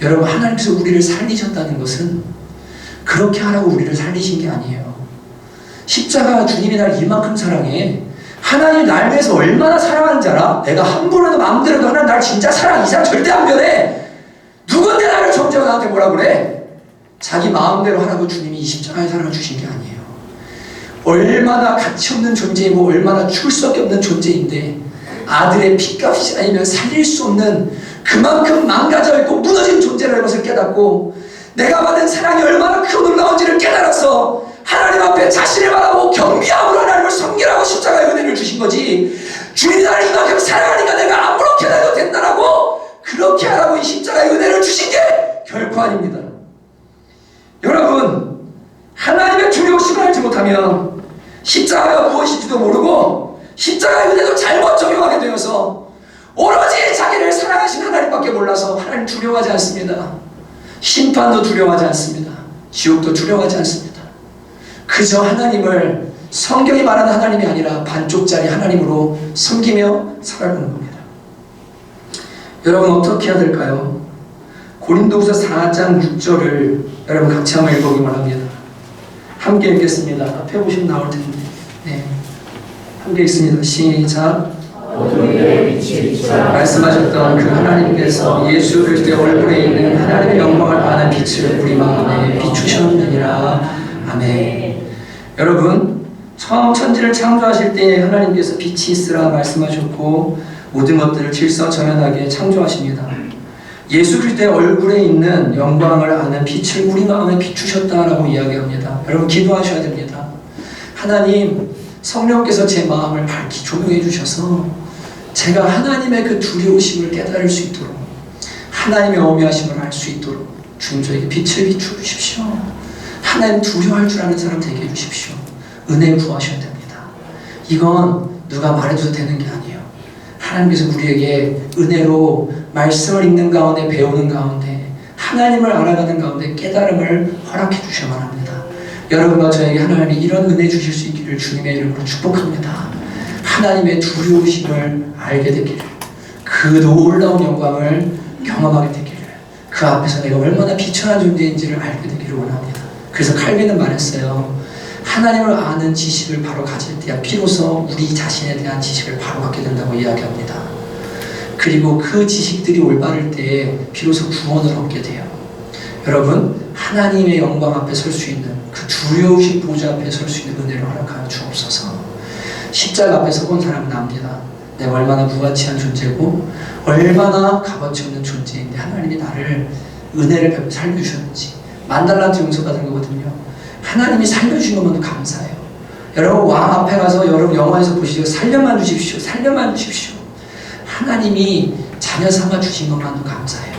[SPEAKER 2] 여러분 하나님께서 우리를 살리셨다는 것은 그렇게 하라고 우리를 살리신 게 아니에요. 십자가 주님이 날 이만큼 사랑해. 하나님이 날 위해서 얼마나 사랑하는지 알아? 내가 함부로도 마음대로도 하나님 날 진짜 사랑 이상 절대 안 변해. 누군데 나를 정죄하고 나한테 뭐라 그래?
[SPEAKER 1] 자기 마음대로 하라고 주님이 이 십자가의 사랑을 주신 게 아니에요. 얼마나 가치 없는 존재이고 얼마나 죽을 수밖에 없는 존재인데 아들의 핏값이 아니면 살릴 수 없는 그만큼 망가져 있고 무너진 존재라는 것을 깨닫고 내가 받은 사랑이 얼마나 크고 놀라운지를 깨달아서 하나님 앞에 자신을 바라고 경비함으로 하나님을 섬기라고 십자가의 은혜를 주신 거지. 주님이 나를 이만큼 사랑하니까 내가 아무렇게 해도 된다라고 그렇게 하라고 이 십자가의 은혜를 주신 게 결코 아닙니다. 여러분, 하나님의 두려우심을 알지 못하면 십자가가 무엇인지도 모르고 십자가의 은혜도 잘못 적용하게 되어서 오로지 자기를 사랑하신 하나님밖에 몰라서 하나님 두려워하지 않습니다. 심판도 두려워하지 않습니다. 지옥도 두려워하지 않습니다. 그저 하나님을 성경이 말하는 하나님이 아니라 반쪽짜리 하나님으로 섬기며 살아가는 겁니다. 여러분, 어떻게 해야 될까요? 고린도후서 4장 6절을 여러분 같이 한번 읽어보기만 합니다. 함께 읽겠습니다. 앞에 보시면 나올 텐데. 네. 함께 읽습니다. 시작. 말씀하셨던 그 하나님께서 예수 그리스도의 얼굴에 있는 하나님의 영광을 아는 빛을 우리 마음에 비추셨느니라. 아멘. 여러분, 처음 천지를 창조하실 때 하나님께서 빛이 있으라 말씀하셨고 모든 것들을 질서정연하게 창조하십니다. 예수 그리스도의 얼굴에 있는 영광을 아는 빛을 우리 마음에 비추셨다라고 이야기합니다. 여러분, 기도하셔야 됩니다. 하나님, 성령께서 제 마음을 밝히 조명해 주셔서 제가 하나님의 그 두려우심을 깨달을 수 있도록, 하나님의 어미하심을 알 수 있도록 주님 저에게 빛을 비추어 주십시오. 하나님 두려워할 줄 아는 사람 되게 해주십시오. 은혜 구하셔야 됩니다. 이건 누가 말해줘도 되는 게 아니에요. 하나님께서 우리에게 은혜로 말씀을 읽는 가운데, 배우는 가운데, 하나님을 알아가는 가운데 깨달음을 허락해 주셔야만 합니다. 여러분과 저에게 하나님이 이런 은혜 주실 수 있기를 주님의 이름으로 축복합니다. 하나님의 두려우심을 알게 되기를, 그 놀라운 영광을 경험하게 되기를, 그 앞에서 내가 얼마나 비천한 존재인지를 알게 되기를 원합니다. 그래서 칼빈은 말했어요. 하나님을 아는 지식을 바로 가질 때야 비로소 우리 자신에 대한 지식을 바로 갖게 된다고 이야기합니다. 그리고 그 지식들이 올바를 때 비로소 구원을 얻게 돼요. 여러분, 하나님의 영광 앞에 설 수 있는 그 두려우신 보좌 앞에 설 수 있는 은혜를 허락하여 주옵소서. 십자가 앞에 서본 사람은 압니다. 내가 얼마나 무가치한 존재고 얼마나 값어치 없는 존재인데 하나님이 나를 은혜를 베풀어 살려주셨는지. $10,000 용서받은 거거든요. 하나님이 살려주신 것만 감사해요. 여러분, 왕 앞에 가서 여러분 영화에서 보시죠. 살려만 주십시오. 살려만 주십시오. 하나님이 자녀 삼아 주신 것만도 감사해요.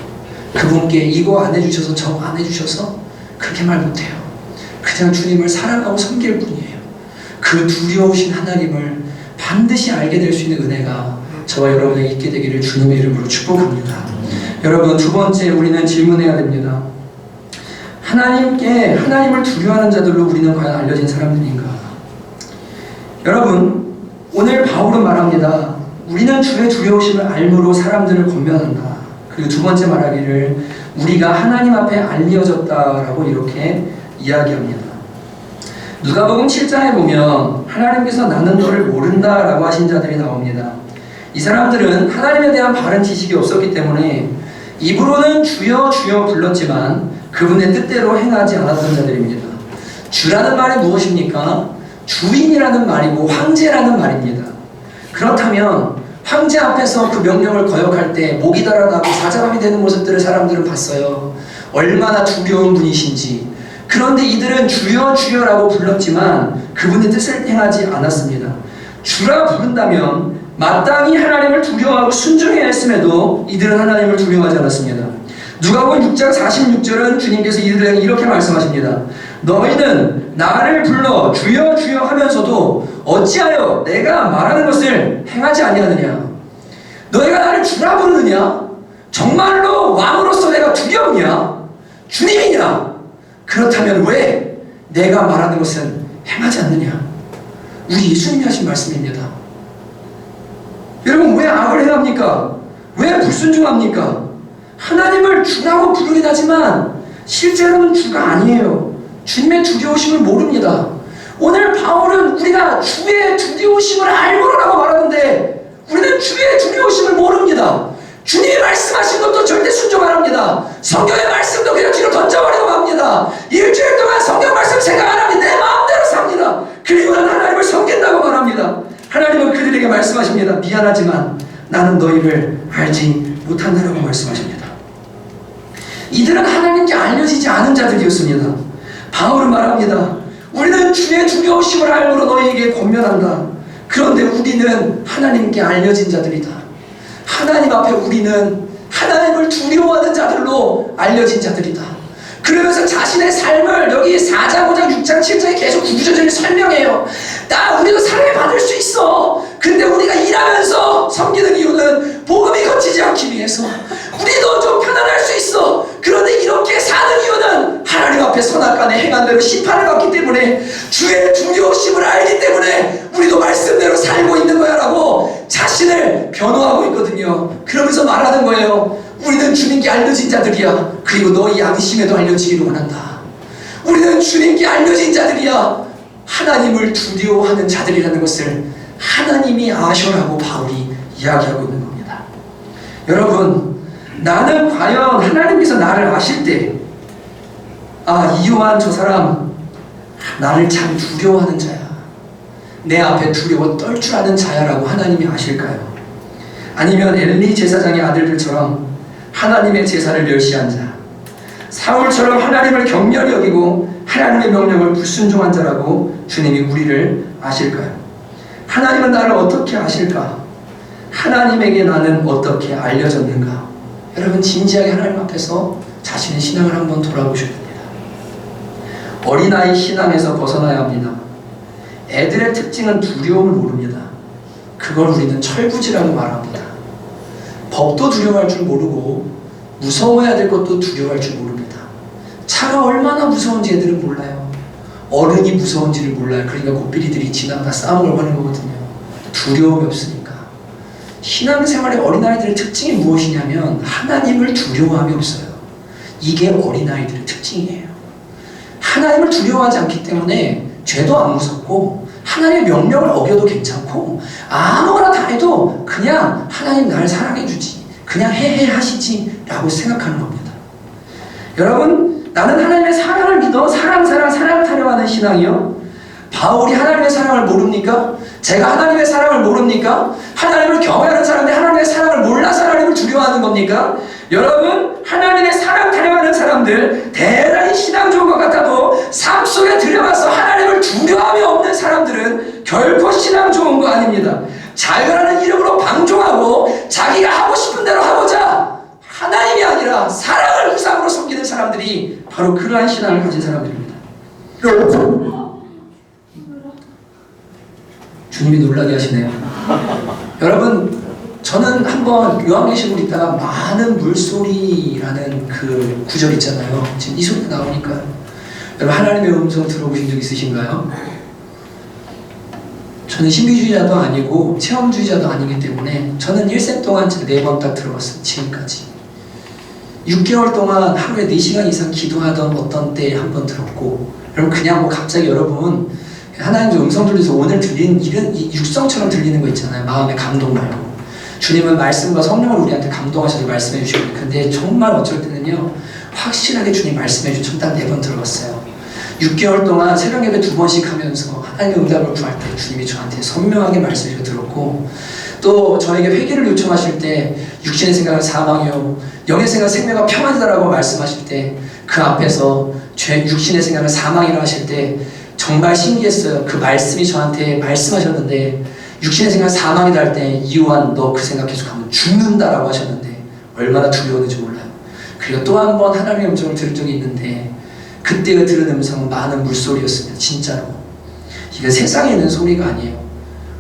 [SPEAKER 1] 그분께 이거 안 해주셔서 저거 안 해주셔서 그렇게 말 못해요. 그냥 주님을 사랑하고 섬길 뿐이에요. 그 두려우신 하나님을 반드시 알게 될 수 있는 은혜가 저와 여러분에게 있게 되기를 주님의 이름으로 축복합니다. 여러분, 두 번째 우리는 질문해야 됩니다. 하나님을 두려워하는 자들로 우리는 과연 알려진 사람들인가? 여러분, 오늘 바울은 말합니다. 우리는 주의 두려우심을 알므로 사람들을 권면한다. 그리고 두 번째 말하기를 우리가 하나님 앞에 알려졌다라고 이렇게 이야기합니다. 누가복음 7장에 보면 하나님께서 나는 너를 모른다라고 하신 자들이 나옵니다. 이 사람들은 하나님에 대한 바른 지식이 없었기 때문에 입으로는 주여 주여 불렀지만 그분의 뜻대로 행하지 않았던 자들입니다. 주라는 말이 무엇입니까? 주인이라는 말이고 황제라는 말입니다. 그렇다면 황제 앞에서 그 명령을 거역할 때 목이 달아나고 사자감이 되는 모습들을 사람들은 봤어요. 얼마나 두려운 분이신지. 그런데 이들은 주여 주여라고 불렀지만 그분의 뜻을 행하지 않았습니다. 주라 부른다면 마땅히 하나님을 두려워하고 순종해야 했음에도 이들은 하나님을 두려워하지 않았습니다. 누가복음 6장 46절은 주님께서 이들에게 이렇게 말씀하십니다. 너희는 나를 불러 주여 주여 하면서도 어찌하여 내가 말하는 것을 행하지 아니하느냐? 너희가 나를 주라 부르느냐? 정말로 왕으로서 내가 두렵냐? 주님이냐? 그렇다면 왜 내가 말하는 것은 행하지 않느냐? 우리 예수님이 하신 말씀입니다. 여러분, 왜 악을 행합니까? 왜 불순종합니까? 하나님을 주라고 부르긴 하지만 실제로는 주가 아니에요. 주님의 두려우심을 모릅니다. 오늘 바울은 우리가 주의 두려우심을 알므로라고 말하는데 우리는 주의 두려우심을 모릅니다. 주님 주님이 말씀하신 것도 절대 순종 안 합니다. 성경의 말씀도 그냥 뒤로 던져버리고 맙니다. 일주일 동안 성경 말씀 생각 안 하면 내 마음대로 삽니다. 그리고는 하나님을 섬긴다고 말합니다. 하나님은 그들에게 말씀하십니다. 미안하지만 나는 너희를 알지 못한다라고 말씀하십니다. 이들은 하나님께 알려지지 않은 자들이었습니다. 바울은 말합니다. 우리는 주의 두려우심을 알므로 너희에게 권면한다. 그런데 우리는 하나님께 알려진 자들이다. 하나님 앞에 우리는 하나님을 두려워하는 자들로 알려진 자들이다. 그러면서 자신의 삶을 여기 4장, 5장, 6장, 7장에 계속 구구절절 설명해요. 우리도 사랑을 받을 수 있어. 근데 우리가 일하면서 섬기는 이유는 복음이 거치지 않기 위해서. 우리도 좀 편안할 수 있어. 그런데 이렇게 사는 이유는 하나님 앞에 선악간에 행한 대로 심판을 받기 때문에, 주의 두려우심을 알기 때문에 우리도 말씀대로 살고 있는 거야 라고 자신을 변호하고 있거든요. 그러면서 말하는 거예요. 우리는 주님께 알려진 자들이야. 그리고 너희 양심에도 알려지기를 원한다. 우리는 주님께 알려진 자들이야. 하나님을 두려워하는 자들이라는 것을 하나님이 아셔라고 바울이 이야기하고 있는 겁니다. 여러분, 나는 과연 하나님께서 나를 아실 때, 이요한 저 사람 나를 참 두려워하는 자야, 내 앞에 두려워 떨 줄 아는 자야라고 하나님이 아실까요? 아니면 엘리 제사장의 아들들처럼 하나님의 제사를 멸시한 자, 사울처럼 하나님을 경멸히 여기고 하나님의 명령을 불순종한 자라고 주님이 우리를 아실까요? 하나님은 나를 어떻게 아실까? 하나님에게 나는 어떻게 알려졌는가? 여러분, 진지하게 하나님 앞에서 자신의 신앙을 한번 돌아보셔야 됩니다. 어린아이 신앙에서 벗어나야 합니다. 애들의 특징은 두려움을 모릅니다. 그걸 우리는 철부지라고 말합니다. 법도 두려워할 줄 모르고 무서워해야 될 것도 두려워할 줄 모릅니다. 차가 얼마나 무서운지 애들은 몰라요. 어른이 무서운지를 몰라요. 그러니까 고삐리들이 지나가다 싸움을 하는 거거든요. 두려움이 없으니까. 신앙생활의 어린아이들의 특징이 무엇이냐면 하나님을 두려워함이 없어요. 이게 어린아이들의 특징이에요. 하나님을 두려워하지 않기 때문에 죄도 안 무섭고 하나님의 명령을 어겨도 괜찮고 아무거나 다 해도 그냥 하나님 날 사랑해 주지, 그냥 하시지 라고 생각하는 겁니다. 여러분, 나는 하나님의 사랑을 믿어 사랑 타령하는 신앙이요? 바울이 하나님의 사랑을 모릅니까? 제가 하나님의 사랑을 모릅니까? 하나님을 경외하는 사람인데 하나님의 사랑을 몰라서 하나님을 두려워하는 겁니까? 여러분, 하나님의 사랑 타령하는 사람들, 대단히 신앙 좋은 것 같아도 삶 속에 들여가서 하나님을 두려움이 없는 사람들은 결코 신앙 좋은 거 아닙니다. 자유라는 이름으로 방종하고 자기가 하고 싶은 대로 하고자 하나님이 아니라 사랑을 우상으로 섬기는 사람들이 바로 그러한 신앙을 가진 사람들입니다. 주님이 놀라게 하시네요. 여러분, 저는 한번 요한계시록 읽다가 많은 물소리라는 그 구절 있잖아요. 지금 이 소리가 나오니까 여러분, 하나님의 음성 들어보신 적 있으신가요? 저는 신비주의자도 아니고 체험주의자도 아니기 때문에 저는 일생 동안 4번 딱 들어봤어요. 지금까지 6개월 동안 하루에 4시간 이상 기도하던 어떤 때에 한 번 들었고, 여러분 그냥 뭐 갑자기 여러분 하나님의 음성 들려서 오늘 들리는 일은 이 육성처럼 들리는 거 있잖아요. 마음의 감동 말고. 주님은 말씀과 성령을 우리한테 감동하셔서 말씀해 주시고, 근데 정말 어쩔 때는요 확실하게 주님 말씀해 주셔서 딱 4번 들어봤어요. 6개월 동안 새벽 예배 2번씩 하면서 하나님의 응답을 구할 때 주님이 저한테 선명하게 말씀해 주셔서 들었고, 또 저에게 회개를 요청하실 때 육신의 생각은 사망이요 영의 생각은 생명과 평안이다라고 말씀하실 때 그 앞에서 육신의 생각은 사망이라 하실 때 정말 신기했어요. 그 말씀이 저한테 말씀하셨는데 육신의 생각은 사망이다 할 때 이요한 너 그 생각 계속하면 죽는다라고 하셨는데 얼마나 두려웠는지 몰라요. 그리고 또 한 번 하나님의 음성을 들은 적이 있는데 그때 들은 음성은 많은 물소리였습니다. 진짜로. 이게 세상에 있는 소리가 아니에요.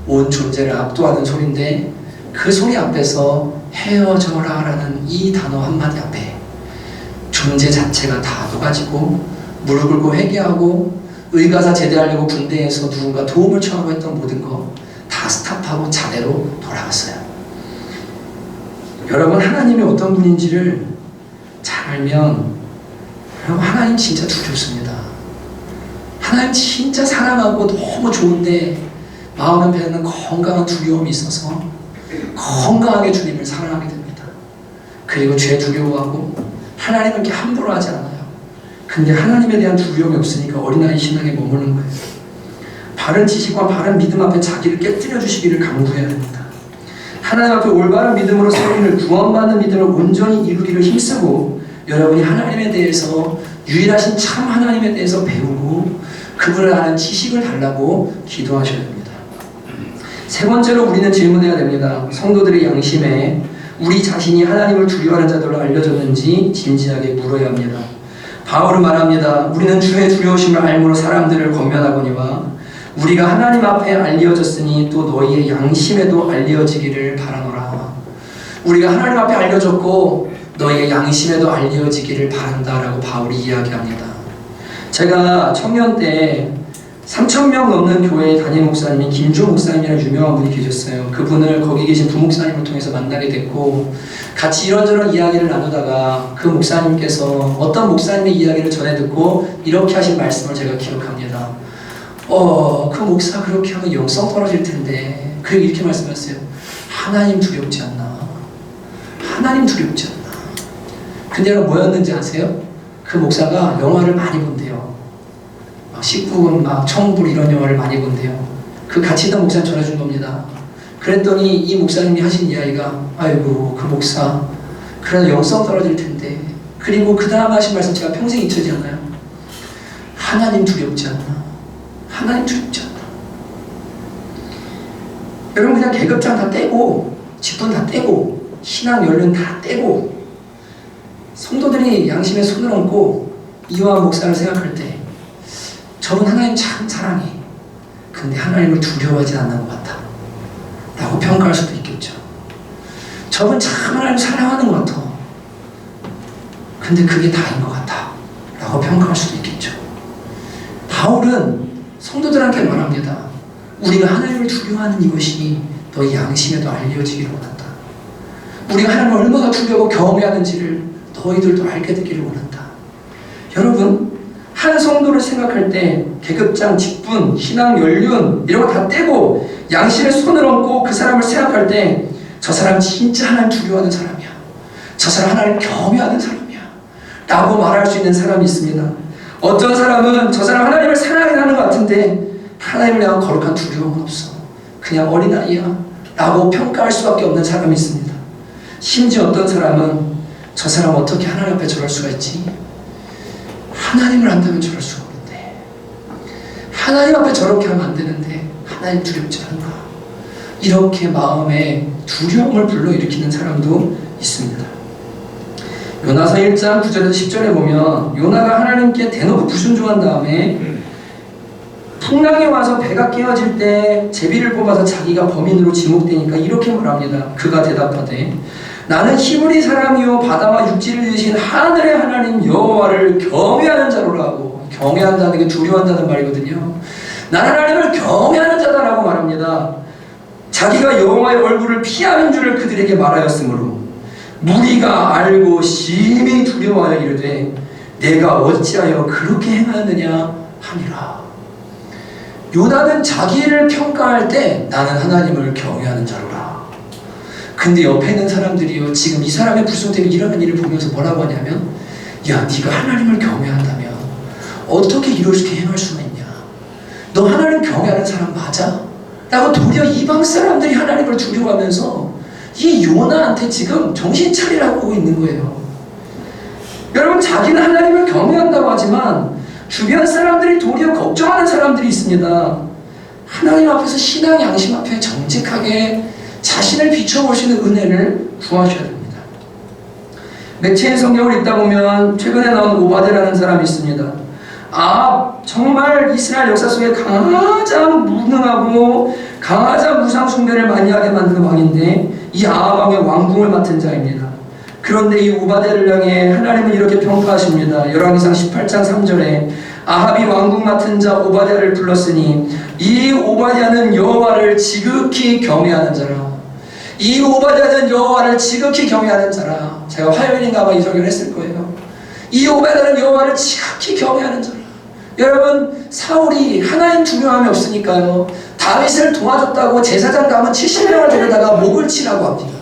[SPEAKER 1] 온 존재를 압도하는 소리인데 그 소리 앞에서 헤어져라 라는 이 단어 한마디 앞에 존재 자체가 다 녹아지고 무릎 꿇고 회개하고 의가사 제대하려고 군대에서 누군가 도움을 청하고 했던 모든 거 다 스탑하고 자대로 돌아갔어요. 여러분, 하나님이 어떤 분인지를 잘 알면 여러분, 하나님 진짜 두렵습니다. 하나님 진짜 사랑하고 너무 좋은데 마음 한편에는 건강한 두려움이 있어서 건강하게 주님을 사랑하게 됩니다. 그리고 죄 두려워하고 하나님을 이렇게 함부로 하지 않아요. 근데 하나님에 대한 두려움이 없으니까 어린아이 신앙에 머무는 거예요. 바른 지식과 바른 믿음 앞에 자기를 깨뜨려 주시기를 간구해야 됩니다. 하나님 앞에 올바른 믿음으로 서인을 구원받는 믿음을 온전히 이루기를 힘쓰고 여러분이 하나님에 대해서 유일하신 참 하나님에 대해서 배우고 그분을 아는 지식을 달라고 기도하셔야 됩니다. 세 번째로 우리는 질문해야 됩니다. 성도들의 양심에 우리 자신이 하나님을 두려워하는 자들로 알려졌는지 진지하게 물어야 합니다. 바울은 말합니다. 우리는 주의 두려우심을 알므로 사람들을 권면하거니와 우리가 하나님 앞에 알려졌으니 또 너희의 양심에도 알려지기를 바라노라. 우리가 하나님 앞에 알려졌고 너희의 양심에도 알려지기를 바란다라고 바울이 이야기합니다. 제가 청년 때 3,000명 넘는 교회의 담임 목사님이 김주 목사님이라는 유명한 분이 계셨어요. 그분을 거기 계신 부목사님을 통해서 만나게 됐고 같이 이런저런 이야기를 나누다가 그 목사님께서 어떤 목사님의 이야기를 전해 듣고 이렇게 하신 말씀을 제가 기억합니다. 그 목사 그렇게 하면 영성 떨어질 텐데. 그리고 이렇게 말씀하셨어요. 하나님 두렵지 않나? 하나님 두렵지 않나? 근데 여러분 뭐였는지 아세요? 그 목사가 영화를 많이 본대요. 막 19금, 막 청불 이런 영화를 많이 본대요. 그 같이 있던 목사님 전해준 겁니다. 그랬더니 이 목사님이 하신 이야기가 아이고 그 목사 그래도 영성 떨어질 텐데. 그리고 그 다음 하신 말씀 제가 평생 잊혀지지 않아요. 하나님 두렵지 않나? 하나님 두렵지 않나? 여러분 그냥 계급장 다 떼고 직분 다 떼고 신앙 연륜 다 떼고 성도들이 양심에 손을 얹고 이완 목사를 생각할 때 저분 하나님 참 사랑해. 근데 하나님을 두려워하지 않는 것 같아 라고 평가할 수도 있겠죠. 저분 참 하나님 사랑하는 것 같아. 근데 그게 다인 것 같아 라고 평가할 수도 있겠죠. 바울은 성도들한테 말합니다. 우리가 하나님을 두려워하는 이것이 너희 양심에도 알려지기를 원한다. 우리가 하나님을 얼마나 두려워 경외하는지를 너희들도 알게 되기를 원한다. 여러분 한 성도를 생각할 때 계급장, 직분, 신앙, 연륜 이런 거 다 떼고 양심에 손을 얹고 그 사람을 생각할 때 저 사람 진짜 하나님 두려워하는 사람이야. 저 사람 하나님 경외하는 사람이야 라고 말할 수 있는 사람이 있습니다. 어떤 사람은 저 사람 하나님을 사랑하는 것 같은데 하나님을 향한 거룩한 두려움은 없어. 그냥 어린아이야 라고 평가할 수밖에 없는 사람이 있습니다. 심지어 어떤 사람은 저 사람 어떻게 하나님 앞에 저럴 수가 있지? 하나님을 안다면 저럴 수가 없는데 하나님 앞에 저렇게 하면 안 되는데 하나님 두렵지 않은가? 이렇게 마음에 두려움을 불러일으키는 사람도 있습니다. 요나서 1장 9절에서 10절에 보면 요나가 하나님께 대놓고 불순종한 다음에 풍랑이 와서 배가 깨어질 때 제비를 뽑아서 자기가 범인으로 지목되니까 이렇게 말합니다. 그가 대답하되 나는 히브리 사람이요 바다와 육지를 지으신 하늘의 하나님 여호와를 경외하는 자로라고. 경외한다는 게 두려워한다는 말이거든요. 나는 하나님을 경외하는 자다라고 말합니다. 자기가 여호와의 얼굴을 피하는 줄을 그들에게 말하였으므로 무리가 알고 심히 두려워하여 이르되 내가 어찌하여 그렇게 행하느냐 하니라. 요나는 자기를 평가할 때 나는 하나님을 경외하는 자로라. 근데 옆에 있는 사람들이요 지금 이 사람의 불순 때문에 일어난 일을 보면서 뭐라고 하냐면 야 네가 하나님을 경외한다면 어떻게 이렇게 행할 수가 있냐? 너 하나님 경외하는 사람 맞아? 라고 도리어 이방 사람들이 하나님을 두려워하면서 이 요나한테 지금 정신 차리라고 하고 있는 거예요. 여러분 자기는 하나님을 경외한다고 하지만 주변 사람들이 도리어 걱정하는 사람들이 있습니다. 하나님 앞에서 신앙 양심 앞에 정직하게 자신을 비춰볼 수 있는 은혜를 구하셔야 됩니다. 매체인 성경을 읽다 보면 최근에 나온 오바데라는 사람이 있습니다. 정말 이스라엘 역사 속에 가장 무능하고 가장 우상 숭배를 많이 하게 만든 왕인데 이 아합 왕의 왕궁을 맡은 자입니다. 그런데 이 오바데를 향해 하나님은 이렇게 평가하십니다. 열왕기상 18장 3절에 아합이 왕궁 맡은 자 오바댜를 불렀으니 이 오바댜는 여호와를 지극히 경외하는 자라. 이 오바댜는 여호와를 지극히 경외하는 자라. 제가 화요일인가 봐 이 설교를 했을 거예요. 이 오바댜는 여호와를 지극히 경외하는 자라. 여러분 사울이 하나님 두려움이 없으니까요 다윗을 도와줬다고 제사장 가면 70명을 데려다가 목을 치라고 합니다.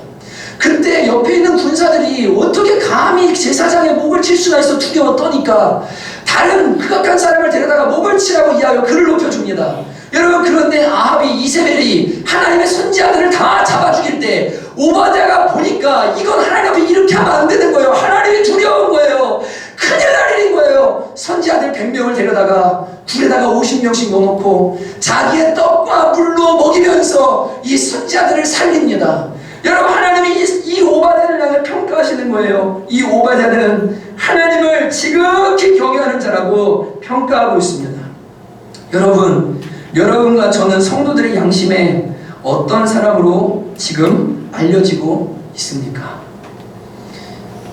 [SPEAKER 1] 그때 옆에 있는 군사들이 어떻게 감히 제사장의 목을 칠 수가 있어 두려워 떠니까 다른 극악한 사람을 데려다가 목을 치라고 이하여 그를 높여줍니다. 여러분, 그런데 아합이 이세벨이 하나님의 선지자들을 다 잡아 죽일 때 오바댜가 보니까 이건 하나님 앞에 이렇게 하면 안 되는 거예요. 하나님이 두려운 거예요. 큰일 날 일인 거예요. 선지자들 100명을 데려다가 굴에다가 50명씩 넣어놓고 자기의 떡과 물로 먹이면서 이 선지자들을 살립니다. 여러분, 하나님이 이 오바댜를 향해 평가하시는 거예요. 이 오바댜는 하나님을 지극히 경외하는 자라고 평가하고 있습니다. 여러분, 여러분과 저는 성도들의 양심에 어떤 사람으로 지금 알려지고 있습니까?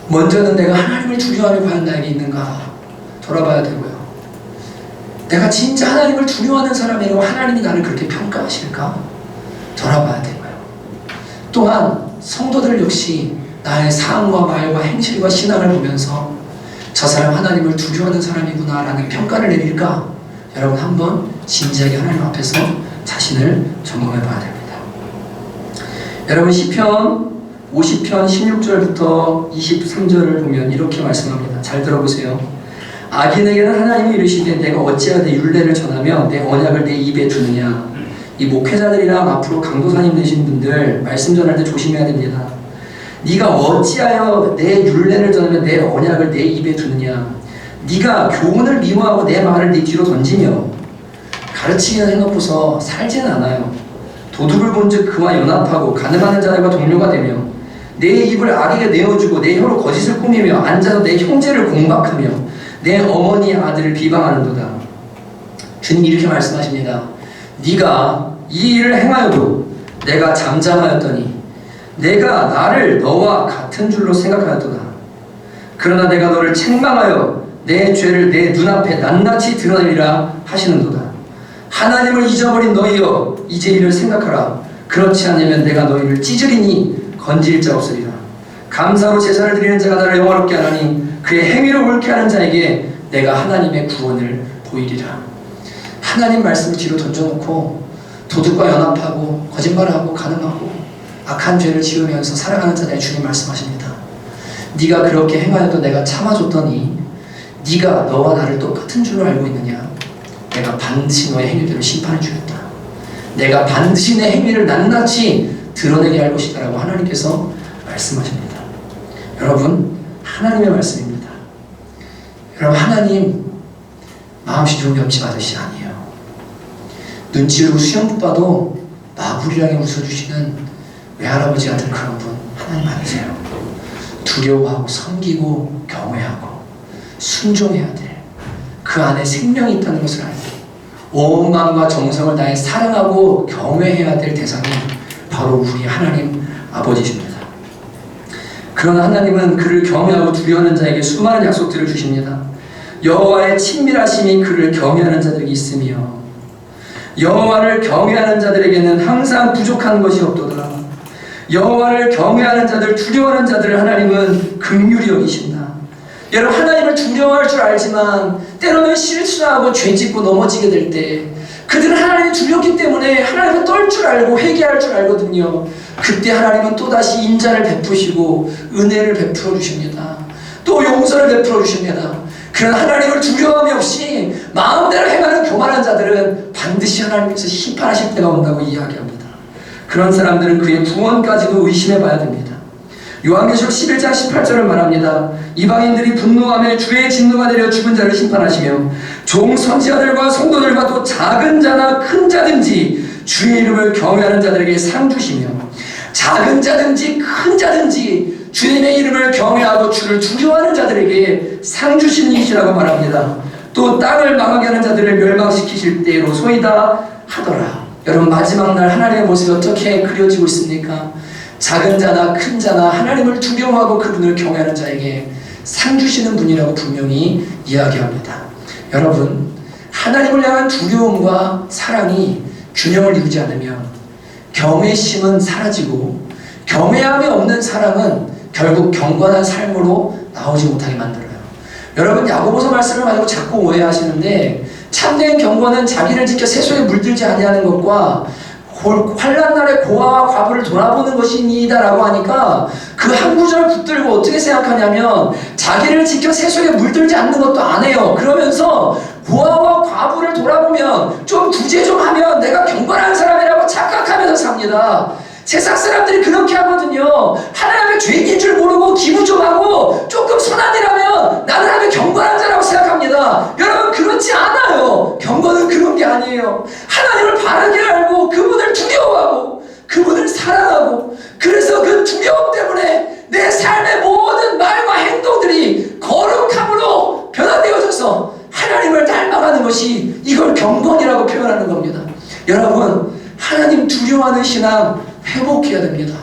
[SPEAKER 1] 먼저는 내가 하나님을 두려워하는 과연 나에게 있는가 돌아봐야 되고요. 내가 진짜 하나님을 두려워하는 사람이라고 하나님이 나를 그렇게 평가하실까 돌아봐야 되고요. 또한 성도들 역시 나의 삶과 말과 행실과 신앙을 보면서 저 사람 하나님을 두려워하는 사람이구나 라는 평가를 내릴까? 여러분, 한번 진지하게 하나님 앞에서 자신을 점검해 봐야 됩니다. 여러분, 시편 50편 16절부터 23절을 보면 이렇게 말씀합니다. 잘 들어보세요. 악인에게는 하나님이 이르시되 내가 어찌하여 내 율례를 전하며 내 언약을 내 입에 두느냐. 이 목회자들이랑 앞으로 강도사님 되신 분들 말씀 전할 때 조심해야 됩니다. 네가 어찌하여 내 율례를 전하며 내 언약을 내 입에 두느냐. 네가 교훈을 미워하고 내 말을 네 뒤로 던지며 가르치기는 해놓고서 살지는 않아요. 도둑을 본즉 그와 연합하고 가늠하는 자들과 동료가 되며 내 입을 악에게 내어주고 내 혀로 거짓을 꾸미며 앉아서 내 형제를 공박하며 내 어머니 아들을 비방하는도다. 주님 이렇게 말씀하십니다. 네가 이 일을 행하여도 내가 잠잠하였더니 내가 나를 너와 같은 줄로 생각하였도다. 그러나 내가 너를 책망하여 내 죄를 내 눈앞에 낱낱이 드러내리라 하시는도다. 하나님을 잊어버린 너희여 이제 이를 생각하라. 그렇지 않으면 내가 너희를 찢으리니 건질 자 없으리라. 감사로 제사를 드리는 자가 나를 영화롭게 하나니 그의 행위를 옳게 하는 자에게 내가 하나님의 구원을 보이리라. 하나님 말씀을 뒤로 던져놓고 도둑과 연합하고 거짓말하고 가늠하고 악한 죄를 지으면서 살아가는 자들의 주님 말씀하십니다. 네가 그렇게 행하여도 내가 참아줬더니 네가 너와 나를 똑같은 줄로 알고 있느냐. 내가 반드시 너의 행위대로 심판해 주겠다. 내가 반드시 내 행위를 낱낱이 드러내게 할 것이다 라고 하나님께서 말씀하십니다. 여러분, 하나님의 말씀입니다. 여러분, 하나님 마음씨 좋은 옆집 아저씨 아니에요. 눈치로 수염 봐도 마구리하게 웃어주시는 외할아버지 같은 그런 분 하나님 아니세요. 두려워하고 섬기고 경외하고 순종해야 돼. 그 안에 생명이 있다는 것을 알고 온 마음과 정성을 다해 사랑하고 경외해야 될 대상이 바로 우리 하나님 아버지십니다. 그러나 하나님은 그를 경외하고 두려워하는 자에게 수많은 약속들을 주십니다. 여호와의 친밀하심이 그를 경외하는 자들에게 있으며 여호와를 경외하는 자들에게는 항상 부족한 것이 없도다. 여호와를 경외하는 자들, 두려워하는 자들을 하나님은 긍휼히 여기신다. 여러분, 하나님을 두려워할 줄 알지만 때로는 실수하고 죄짓고 넘어지게 될 때 그들은 하나님이 두렵기 때문에 하나님을 떨 줄 알고 회개할 줄 알거든요. 그때 하나님은 또다시 인자를 베푸시고 은혜를 베풀어 주십니다. 또 용서를 베풀어 주십니다. 그러나 하나님을 두려움이 없이 마음대로 행하는 교만한 자들은 반드시 하나님께서 심판하실 때가 온다고 이야기합니다. 그런 사람들은 그의 구원까지도 의심해 봐야 됩니다. 요한계시록 11장 18절을 말합니다. 이방인들이 분노하며 주의 진노가 내려 죽은 자를 심판하시며 종 선지자들과 성도들과 또 작은 자나 큰 자든지 주의 이름을 경외하는 자들에게 상 주시며 작은 자든지 큰 자든지 주님의 이름을 경외하고 주를 두려워하는 자들에게 상 주시는 이시라고 말합니다. 또 땅을 망하게 하는 자들을 멸망시키실 때로소이다 하더라. 여러분, 마지막 날 하나님의 모습이 어떻게 그려지고 있습니까? 작은 자나 큰 자나 하나님을 두려워하고 그분을 경외하는 자에게 상 주시는 분이라고 분명히 이야기합니다. 여러분, 하나님을 향한 두려움과 사랑이 균형을 이루지 않으면 경외심은 사라지고 경외함이 없는 사랑은 결국 경건한 삶으로 나오지 못하게 만들어요. 여러분, 야고보서 말씀을 가지고 자꾸 오해하시는데 참된 경건은 자기를 지켜 세속에 물들지 아니하는 것과 환난 날에 고아와 과부를 돌아보는 것이니이다라고 하니까 그 한 구절 붙들고 어떻게 생각하냐면 자기를 지켜 세속에 물들지 않는 것도 안 해요. 그러면서 고아와 과부를 돌아보면 좀 구제 좀 하면 내가 경건한 사람이라고 착각하면서 삽니다. 세상 사람들이 그렇게 하거든요. 하나님의 죄인인 줄 모르고 기부 좀 하고 조금 선한 일 하면 나는 하나님의 경건한 자라고 생각합니다. 여러분 그렇지 않아요. 경건은 그런 게 아니에요. 하나님을 바르게 알고 그분을 두려워하고 그분을 사랑하고 그래서 그 두려움 때문에 내 삶의 모든 말과 행동들이 거룩함으로 변화되어져서 하나님을 닮아가는 것이 이걸 경건이라고 표현하는 겁니다. 여러분 하나님 두려워하는 신앙 회복해야 됩니다.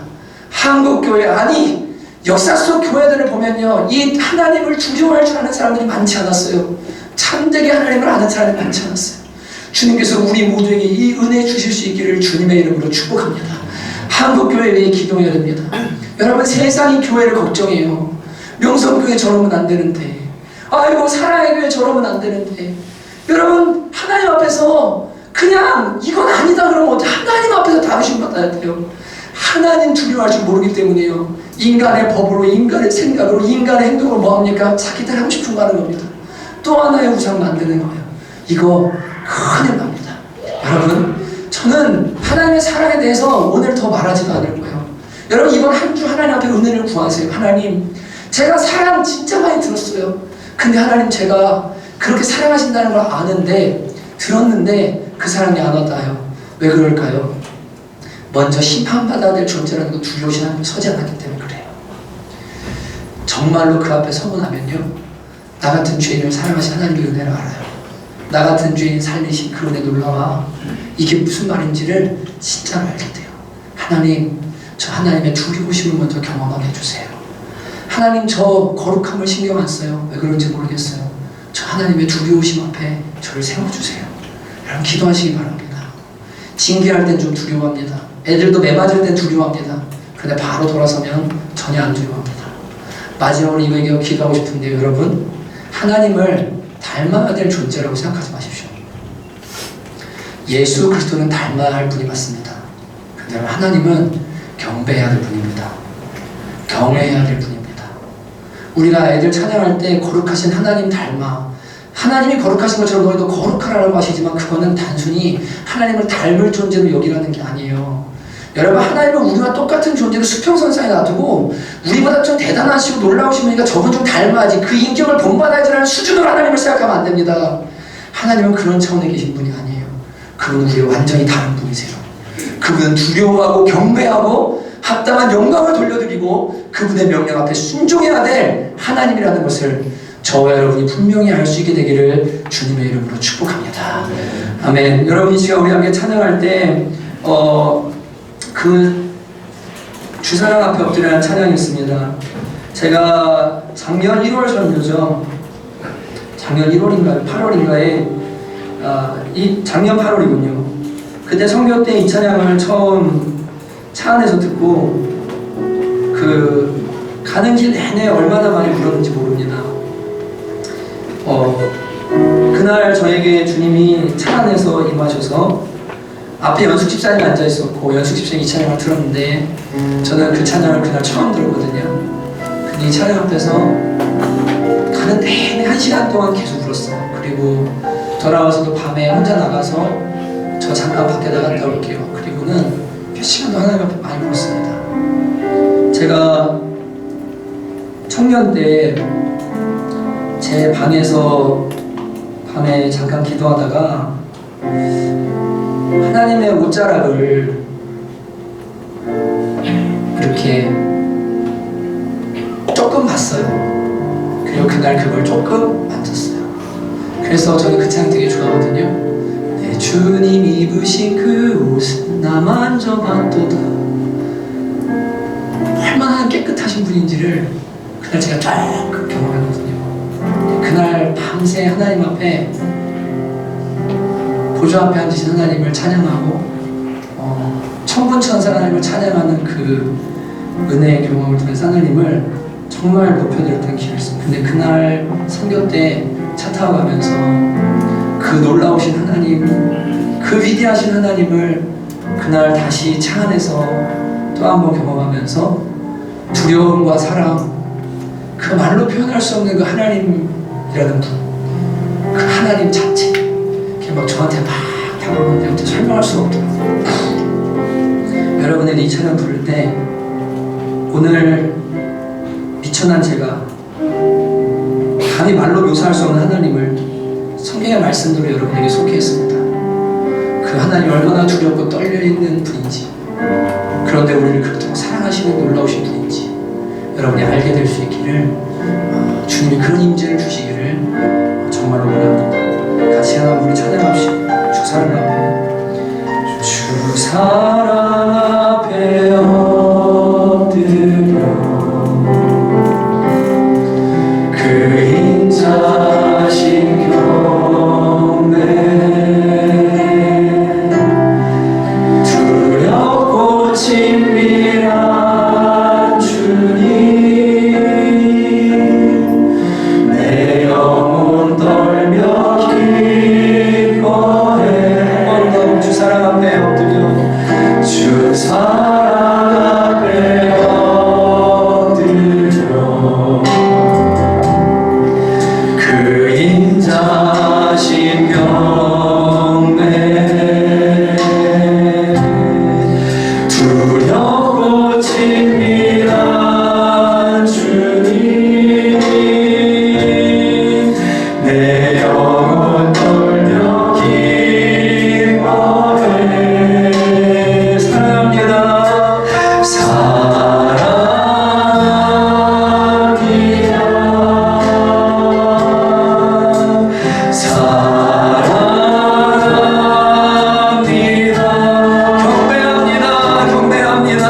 [SPEAKER 1] 한국교회 아니 역사 속 교회들을 보면요 이 하나님을 두려워할 줄 아는 사람들이 많지 않았어요. 참되게 하나님을 아는 사람이 많지 않았어요. 주님께서 우리 모두에게 이 은혜 주실 수 있기를 주님의 이름으로 축복합니다. 한국교회 위해 기도해야 됩니다. 여러분 세상이 교회를 걱정해요. 명성교회 저러면 안 되는데 아이고 사랑의 교회 저러면 안 되는데 여러분 하나님 앞에서 그냥 이건 아니다 그러면 어떻게 하나님 앞에서 다루심 받아야 돼요. 하나님 두려워할 줄 모르기 때문에요. 인간의 법으로 인간의 생각으로 인간의 행동으로 뭐합니까? 자기들 하고 싶은 거 하는 겁니다. 또 하나의 우상 만드는 거예요. 이거 큰일 납니다. 여러분 저는 하나님의 사랑에 대해서 오늘 더 말하지도 않을 거예요. 여러분 이번 한 주 하나님 앞에 은혜를 구하세요. 하나님 제가 사랑 진짜 많이 들었어요. 근데 하나님 제가 그렇게 사랑하신다는 걸 아는데 들었는데 그 사랑이 안 와닿아요. 왜 그럴까요? 먼저 심판받아야 될 존재라는 거 두려우신 하나님 서지 않았기 때문에 그래요. 정말로 그 앞에 서고 나면요 나 같은 죄인을 사랑하신 하나님의 은혜를 알아요. 나 같은 죄인 살리신 그 은혜 놀라와 이게 무슨 말인지를 진짜로 알게 돼요. 하나님 저 하나님의 두려우심을 먼저 경험하게 해주세요. 하나님 저 거룩함을 신경 안 써요. 왜 그런지 모르겠어요. 저 하나님의 두려우심 앞에 저를 세워주세요. 여러분 기도하시기 바랍니다. 징계할 땐 좀 두려워합니다. 애들도 매 맞을 땐 두려워합니다. 근데 바로 돌아서면 전혀 안 두려워합니다. 마지막으로 이거에게 기도하고 싶은데요. 여러분 하나님을 닮아야 될 존재라고 생각하지 마십시오. 예수 그리스도는 닮아야 할 분이 맞습니다. 근데 하나님은 경배해야 될 분입니다. 경외해야 될 분입니다. 우리가 애들 찬양할 때 거룩하신 하나님 닮아 하나님이 거룩하신 것처럼 너희도 거룩하라고 하시지만 그거는 단순히 하나님을 닮을 존재로 여기라는 게 아니에요. 여러분 하나님은 우리와 똑같은 존재로 수평선상에 놔두고 우리보다 좀 대단하시고 놀라우시니까 저분 좀 닮아야지 그 인격을 본받아야지라는 수준으로 하나님을 생각하면 안 됩니다. 하나님은 그런 차원에 계신 분이 아니에요. 그분은 우리와 완전히 다른 분이세요. 그분은 두려워하고 경배하고 합당한 영광을 돌려드리고 그분의 명령 앞에 순종해야 될 하나님이라는 것을 저와 여러분이 분명히 알 수 있게 되기를 주님의 이름으로 축복합니다. 아멘. 여러분 이 시간 우리 함께 찬양할 때 그 주사랑 앞에 엎드리는 찬양이 있습니다. 제가 작년 1월 전요죠. 작년 1월인가요? 8월인가에 작년 8월이군요. 그때 성교 때 이 찬양을 처음 차 안에서 듣고 그 가는 길 내내 얼마나 많이 불렀는지 모릅니다. 그날 저에게 주님이 차 안에서 임하셔서 앞에 연숙 집사님이 앉아 있었고 연숙 집사님이 이 찬양을 들었는데 저는 그 찬양을 그날 처음 들었거든요. 근데 이 찬양 앞에서 가는 내내 1시간 동안 계속 불었어요. 그리고 돌아와서도 밤에 혼자 나가서 저 잠깐 밖에 나갔다 올게요. 그리고는 몇 시간도 하나님 앞에 많이 불었습니다. 제가 청년 때 제 방에서 밤에 잠깐 기도하다가 하나님의 옷자락을 이렇게 조금 봤어요. 그리고 그날 그걸 조금 만졌어요. 그래서 저는 그 찬양 되게 좋아하거든요. 내 주님 입으신 그 옷은 나 만져봤도다. 얼마나 깨끗하신 분인지를 그날 제가 조금 경험했거든요. 그날 밤새 하나님 앞에 보좌 앞에 앉으신 하나님을 찬양하고 천군천사 하나님을 찬양하는 그 은혜의 경험을 통해서 하나님을 정말 높여드렸던 기억이 있어요. 근데 그날 선교 때 차 타고 가면서 그 놀라우신 하나님, 그 위대하신 하나님을 그날 다시 차 안에서 또 한 번 경험하면서 두려움과 사랑, 그 말로 표현할 수 없는 그 하나님이라는 분, 그 하나님 자체, 이렇게 막 저한테 막 다가오는데 어떻게 설명할 수가 없더라고요. 여러분들이 이 찬양 부를 때 오늘 미천한 제가 감히 말로 묘사할 수 없는 하나님을 성경의 말씀대로 여러분에게 소개했습니다. 그 하나님이 얼마나 두렵고 떨려있는 분인지, 그런데 우리를 그렇게 사랑하시는 놀라우신 분인지 여러분이 알게 될 수 있기를, 주님이 그런 임재를 주시기를 정말로 원합니다. 같이 하나 우리 찬양합시다. 주 사랑 앞에, 주 사랑 앞에 엎드려 그 인자하신 경배, 두렵고 친밀한 주님, 내 영혼 떨며 기뻐해. 한 번 더 주 사랑 앞에 엎드려, 주 사랑 앞에 엎드려 그 인자하신 경배, 두렵고 친밀한 주님, 내 영혼 떨며 기뻐해. 사랑합니다. 사랑합니다. 경배합니다. 경배합니다. 경배합니다.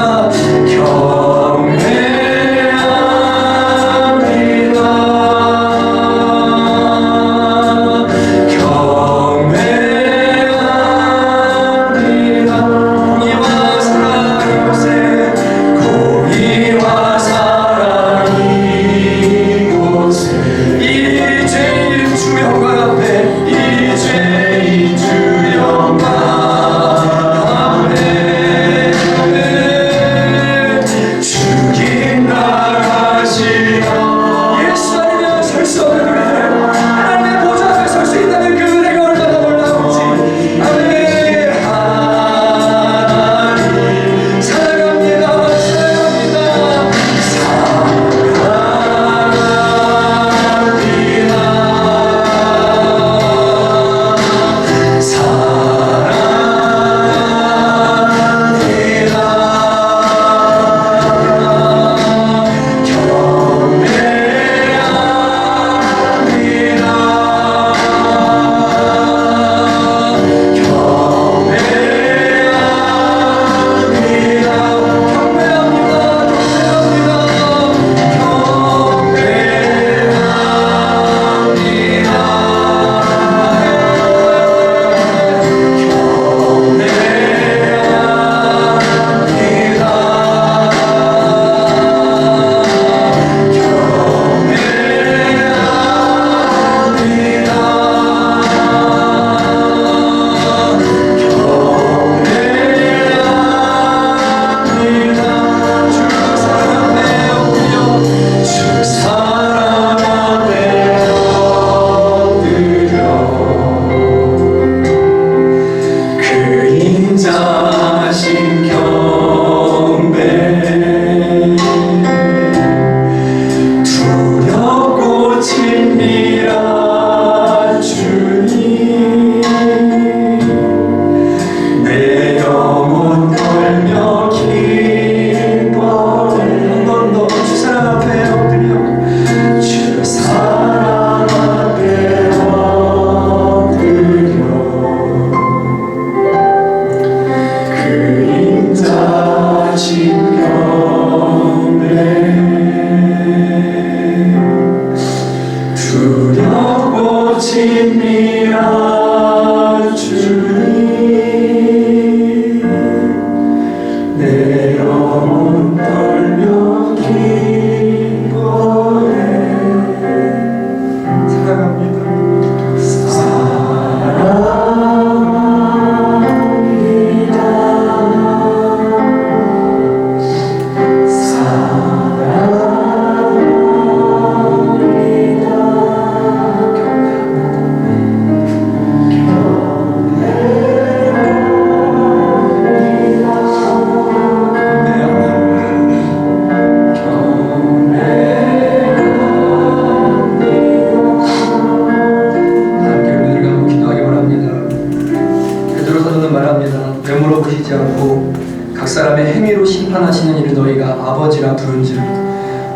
[SPEAKER 2] 심판하시는 이를 너희가 아버지라 부른즉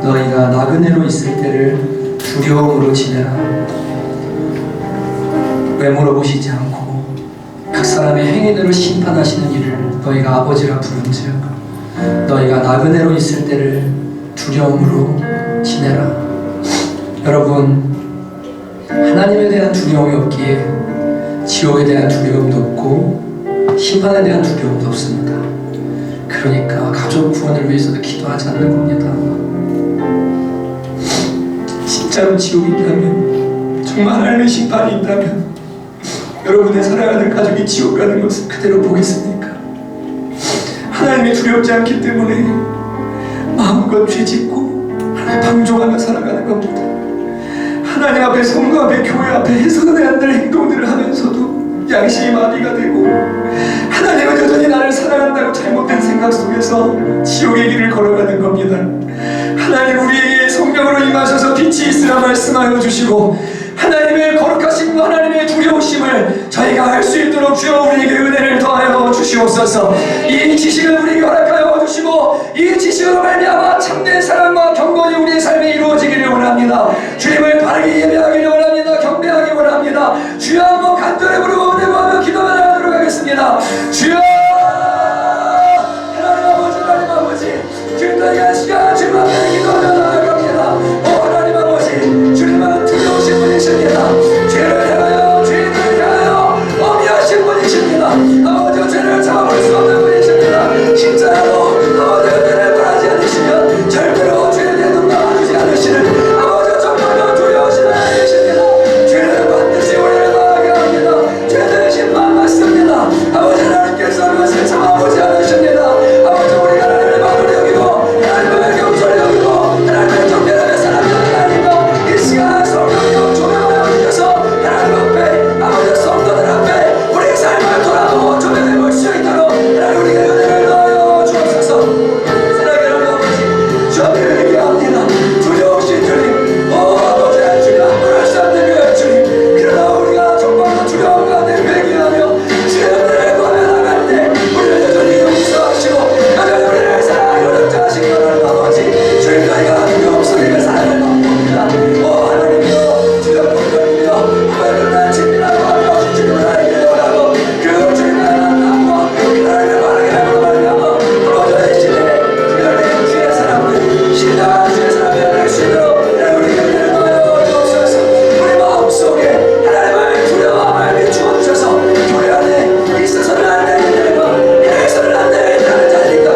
[SPEAKER 2] 너희가 나그네로 있을 때를 두려움으로 지내라. 왜 물어보시지 않고 각 사람의 행위대로 심판하시는 이를 너희가 아버지라 부른즉 너희가 나그네로 있을 때를 두려움으로 지내라. 여러분, 하나님에 대한 두려움이 없기에 지옥에 대한 두려움도 없고 심판에 대한 두려움도 없습니다. 그러니까 가족 구원을 위해서도 기도하지 않는 겁니다. 진짜로 지옥이 있다면, 정말 하나님의 심판이 있다면 여러분의 사랑하는 가족이 지옥 가는 것을 그대로 보겠습니까? 하나님이 두렵지 않기 때문에 마음껏 죄짓고 하나님 방종하며 살아가는 겁니다. 하나님 앞에, 성도 앞에, 교회 앞에 해서는 안 될 행동들을 하면서도 양심이 마비가 되고 하나님은 여전히 나를 사랑한다고 잘못된 생각 속에서 지옥의 길을 걸어가는 겁니다. 하나님 우리에게 성령으로 임하셔서 빛이 있으라 말씀하여 주시고 하나님의 거룩하심과 하나님의 두려우심을 저희가 알 수 있도록 주여 우리에게 은혜를 더하여 주시옵소서. 이 지식을 우리에게 허락하여 주시고 이 지식으로 말미암아 참된 사랑과 경건이 우리의 삶에 이루어지기를 원합니다. 주님을 바르게 예배하기를 원합니다. 경배하기 원합니다. 주여 한번 간절히 부르고 은혜 구하며 기도만 하도록 하겠습니다. 주여 하나님 아버지, 하나님 아버지, 지금까지 한 시간 주님 앞에 기도하며 나아갑니다. 오 하나님 아버지, 주님은 두려우신 분이십니다. 죄를 행하여 죄인들을 향하여 어미하신 분이십니다. 아버지, 죄를 참을 수 없는 분이십니다. 진짜로 아버지 은혜를 바라지 않으시면 절대로 죄에 대해 눈 감아주지 않으시는 아버지 정말로 두려우신 하나님이십니다. 죄를 반드시 우리를 나가게 합니다. 죄는 심판 맞습니다. 아버지 하나님께서 그것을 참아보지 않으십니다. 아버지 우리가 하나님을 마음으로 여기고 하나님을 경솔히 여기고 하나님을 경배하며 살아가는 하나님과 이 시간 성령으로 조명하여 주셔서 하나님 앞에 아버지 성도들 앞에 우리의 삶을 돌아보고 조명해 볼 수 있도록 하나님 우리에게 은혜를 더하여 주옵소서. 사랑하는 아버지, 주 앞에 얘기합니다. 두려우신 주님, 오 아버지 주님, 함부로 수 없는 그 주님, 그러나 우리가 정말로 두려움 가운데 회개하며 주님을 구하며 나갈 때 우리를 여전히 용서하시고 여전히 우리를 사랑하여 역사하시기 바라는 아버지, 주님 저희가 두려움 속에 사랑을 받습니다. 오 하나님이여, 두렵고 떨리며 하나님을 날 친밀하고 하며 주님을 알게 원하고 그 주님을 만나고 그 하나님을 바르게 하고 말하고 부러져의 시대에 특별히 주의 사람들, 신령한 주의 사람이 될 수 있도록 우리에게 은혜를 더하여 주옵소서. 우리 마음속에 하나님을 두려워함을 비추어 주셔서 교회 안에 있어서는 안 되는 일과 해서는 안 되는 일을 자니까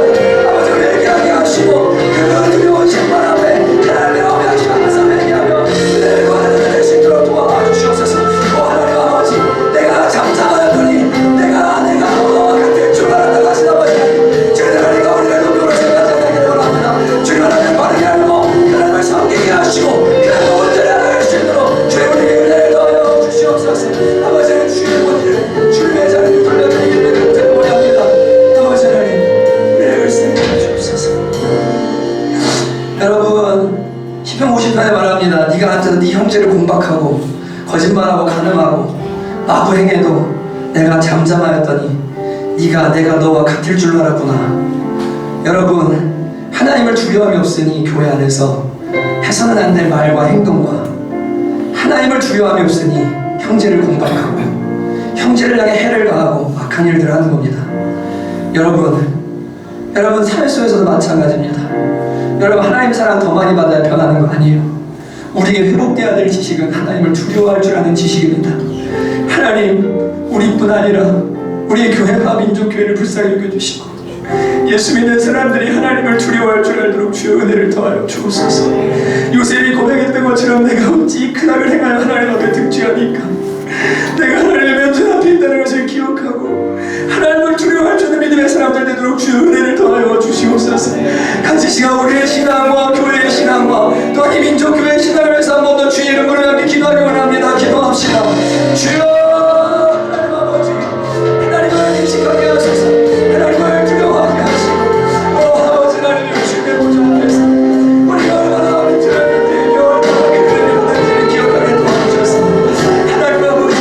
[SPEAKER 2] 아버지 우리에게 하게 하시고 그 두려운 심판 앞에 하나님의 어미하심 앞에서 회개하며 은혜를 구하는 될 수 있도록 도와주시옵소서. 오 하나님 아버지, 내가 잠잠하였더니 내가 너와 같을 줄 알았다고 하신 아버지 하나님, 주님 하나님과 우리를 높이로 생각하지 않게 원합니다. 주님 하나님을 바르게 알고 하나님을 섬기게 하시고 하나님을 온전히 알아갈 수 있도록 주님 우리에게 은혜를 더하여 주시옵소서. 아버지는 주의 권위를 주님의 자리를 돌려드리기를 간절히 원합니다. 아버지 하나님 은혜를 말씀해 주옵소서. 여러분, 시편 50편에 말합니다. 네가 앉아서 네 형제를 공박하고 거짓말하고 간음하고 마구 행해도 내가 잠잠하였더니 내가 너와 같을 줄 알았구나. 여러분, 하나님을 두려움이 없으니 교회 안에서 해서는 안 될 말과 행동과 하나님을 두려움이 없으니 형제를 공박하고 형제를 향해 해를 가하고 악한 일들을 하는 겁니다. 여러분 삶 속에서도 마찬가지입니다. 여러분, 하나님 사랑 더 많이 받아야 변하는 거 아니에요. 우리에게 회복되어야 될 지식은 하나님을 두려워할 줄 아는 지식입니다. 하나님, 우리뿐 아니라 우리의 교회와 민족교회를 불쌍히 여겨주시고 예수 믿는 사람들이 하나님을 두려워할 줄 알도록 주여 은혜를 더하여 주옵소서. 요셉이 고백했던 것처럼 내가 어찌 이 큰 악을 행하여 하나님 앞에 등지하니까 내가 하나님의 면전 앞에 있다는 것을 기억하고 하나님을 두려워할 줄 아는 믿음의 사람들 되도록 주여 은혜를 더하여 주시옵소서. 같이 시간 우리의 신앙과 교회의 신앙과 또한 이 민족교회의 신앙을 위해서 한 번 더 주의 이름으로 함께 기도하기 원합니다. 기도합시다. 주여 하나님 아버지, 하나님을 인식하게 하소서. 하나님을 두려워하게 하시고 아버지 하나님을 주님의 보좌 앞에서 우리가 얼마나 민주하게 얼마나 그들의 받는지를 기억하게 도와주셔서 하나님 아버지,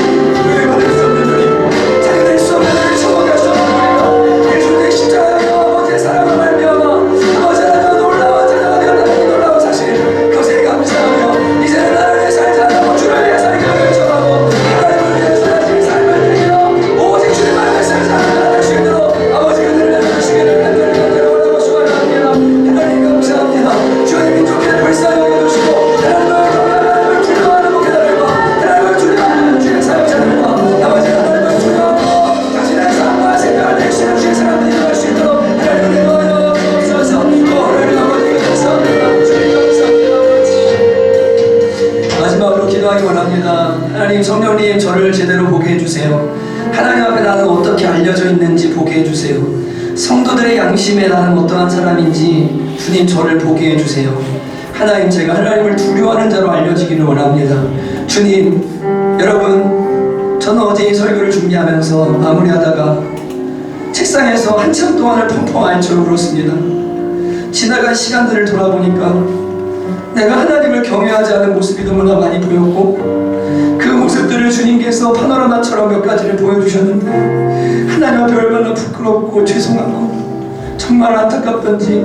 [SPEAKER 2] 은혜 받을 수 없는 우리 자기들 수 없는 우리 처먹을 수 없는 우리가 예수님의 십자가의 아버지의 사랑을 말미암아 있는지 보게 해주세요. 성도들의 양심에 나는 어떠한 사람인지 주님 저를 보게 해주세요. 하나님, 제가 하나님을 두려워하는 자로 알려지기를 원합니다. 주님, 여러분, 저는 어제 이 설교를 준비하면서 마무리하다가 책상에서 한참 동안을 펑펑 앓죠 울었습니다. 지나간 시간들을 돌아보니까 내가 하나님을 경외하지 않은 모습이 너무나 많이 보였고, 그 모습들을 주님께서 파노라마처럼 몇 가지를 보여주셨는데 하나님 앞에 얼마나 부끄럽고 죄송하고 정말 안타깝던지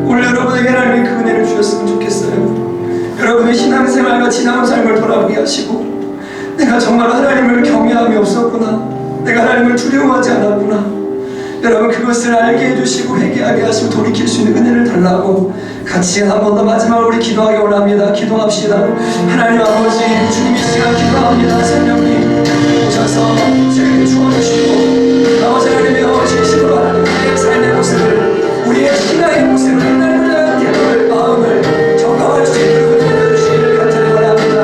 [SPEAKER 2] 오늘 여러분에게 하나님의 그 은혜를 주셨으면 좋겠어요. 여러분의 신앙생활과 지나온 삶을 돌아보게 하시고, 내가 정말 하나님을 경외함이 없었구나, 내가 하나님을 두려워하지 않았구나, 여러분 그것을 알게 해주시고 회개하게 하시고 돌이킬 수 있는 은혜를 달라고 같이 한 번 더 마지막으로 우리 기도하기 원합니다. 기도합시다. 하나님 아버지, 주님 이 시간 기도합니다. 성령님 오셔서 저에게 주어주시고, 아버지 하나님의 진심으로 하나님의 삶의 모습을, 우리의 신앙의 모습을, 하나님을 향한 태도를, 마음을 정감할 수 있도록 도와주시기를 간절히 바랍니다.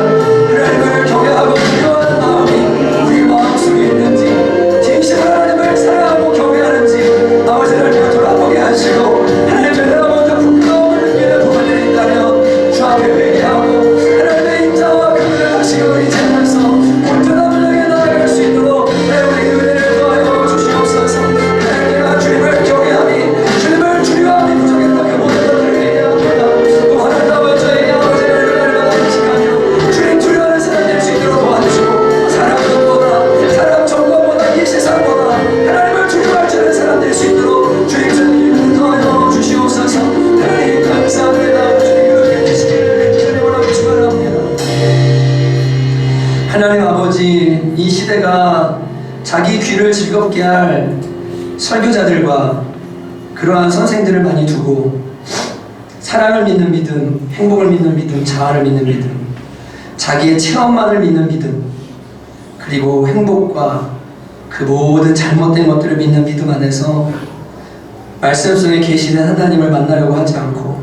[SPEAKER 2] 하나님을 경외하고 두려워하는 마음이 우리 마음속에 있는지, 진실로 하나님을 사랑하고 경외하는지 아버지 하나님을 돌아보게 하시고, 하나님을 내가 먼저 부끄러움을 느끼는 부분들이 있다면 주 앞에 회개하고 하나님의 인자와 그분을 다시 의지하면서 온전함을 향해 나아갈 수 있도록 우리에게 은혜를 더하여 주시옵소서. 하나님, 내가 주님을 경외함이, 주님을 두려워함이 부족했던 그 모든 것들을 회개합니다. 또 하나님 저희 아버지를 날마다 인식하며 주님 두려워하는 사람 될 수 있도록 도와주시고, 사람 것보다, 사람 정보보다, 이 세상보다 하나님을 두려워할 줄 아는 사람 될 수 있도록 주님 저에게 더하여 주시옵소서. 하나님 감사합니다. 주님 그렇게 되시기를 간절히 원하고 축원합니다. 하나님 아버지, 이 시대가 자기 귀를 즐겁게 할 설교자들과 그러한 선생들을 많이 두고 사랑을 믿는 믿음, 행복을 믿는 믿음, 자아를 믿는 믿음, 자기의 체험만을 믿는 믿음, 그리고 행복과 그 모든 잘못된 것들을 믿는 믿음 안에서 말씀 속에 계시는 하나님을 만나려고 하지 않고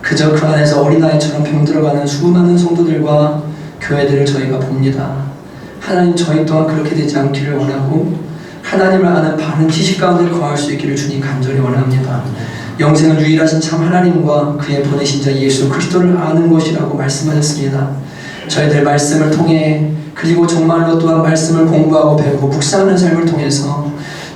[SPEAKER 2] 그저 그 안에서 어린아이처럼 병들어가는 수많은 성도들과 교회들을 저희가 봅니다. 하나님, 저희 또한 그렇게 되지 않기를 원하고 하나님을 아는 바른 지식 가운데 거할 수 있기를 주님 간절히 원합니다. 영생은 유일하신 참 하나님과 그의 보내신 자 예수 그리스도를 아는 것이라고 말씀하셨습니다. 저희들 말씀을 통해, 그리고 정말로 또한 말씀을 공부하고 배우고 묵상하는 삶을 통해서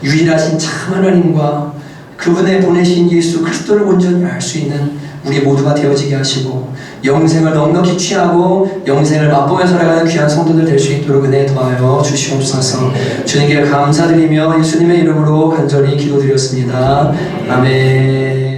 [SPEAKER 2] 유일하신 참 하나님과 그분의 보내신 예수 그리스도를 온전히 알 수 있는 우리 모두가 되어지게 하시고, 영생을 넉넉히 취하고 영생을 맛보며 살아가는 귀한 성도들 될 수 있도록 은혜 더하여 주시옵소서. 주님께 감사드리며 예수님의 이름으로 간절히 기도드렸습니다. 아멘.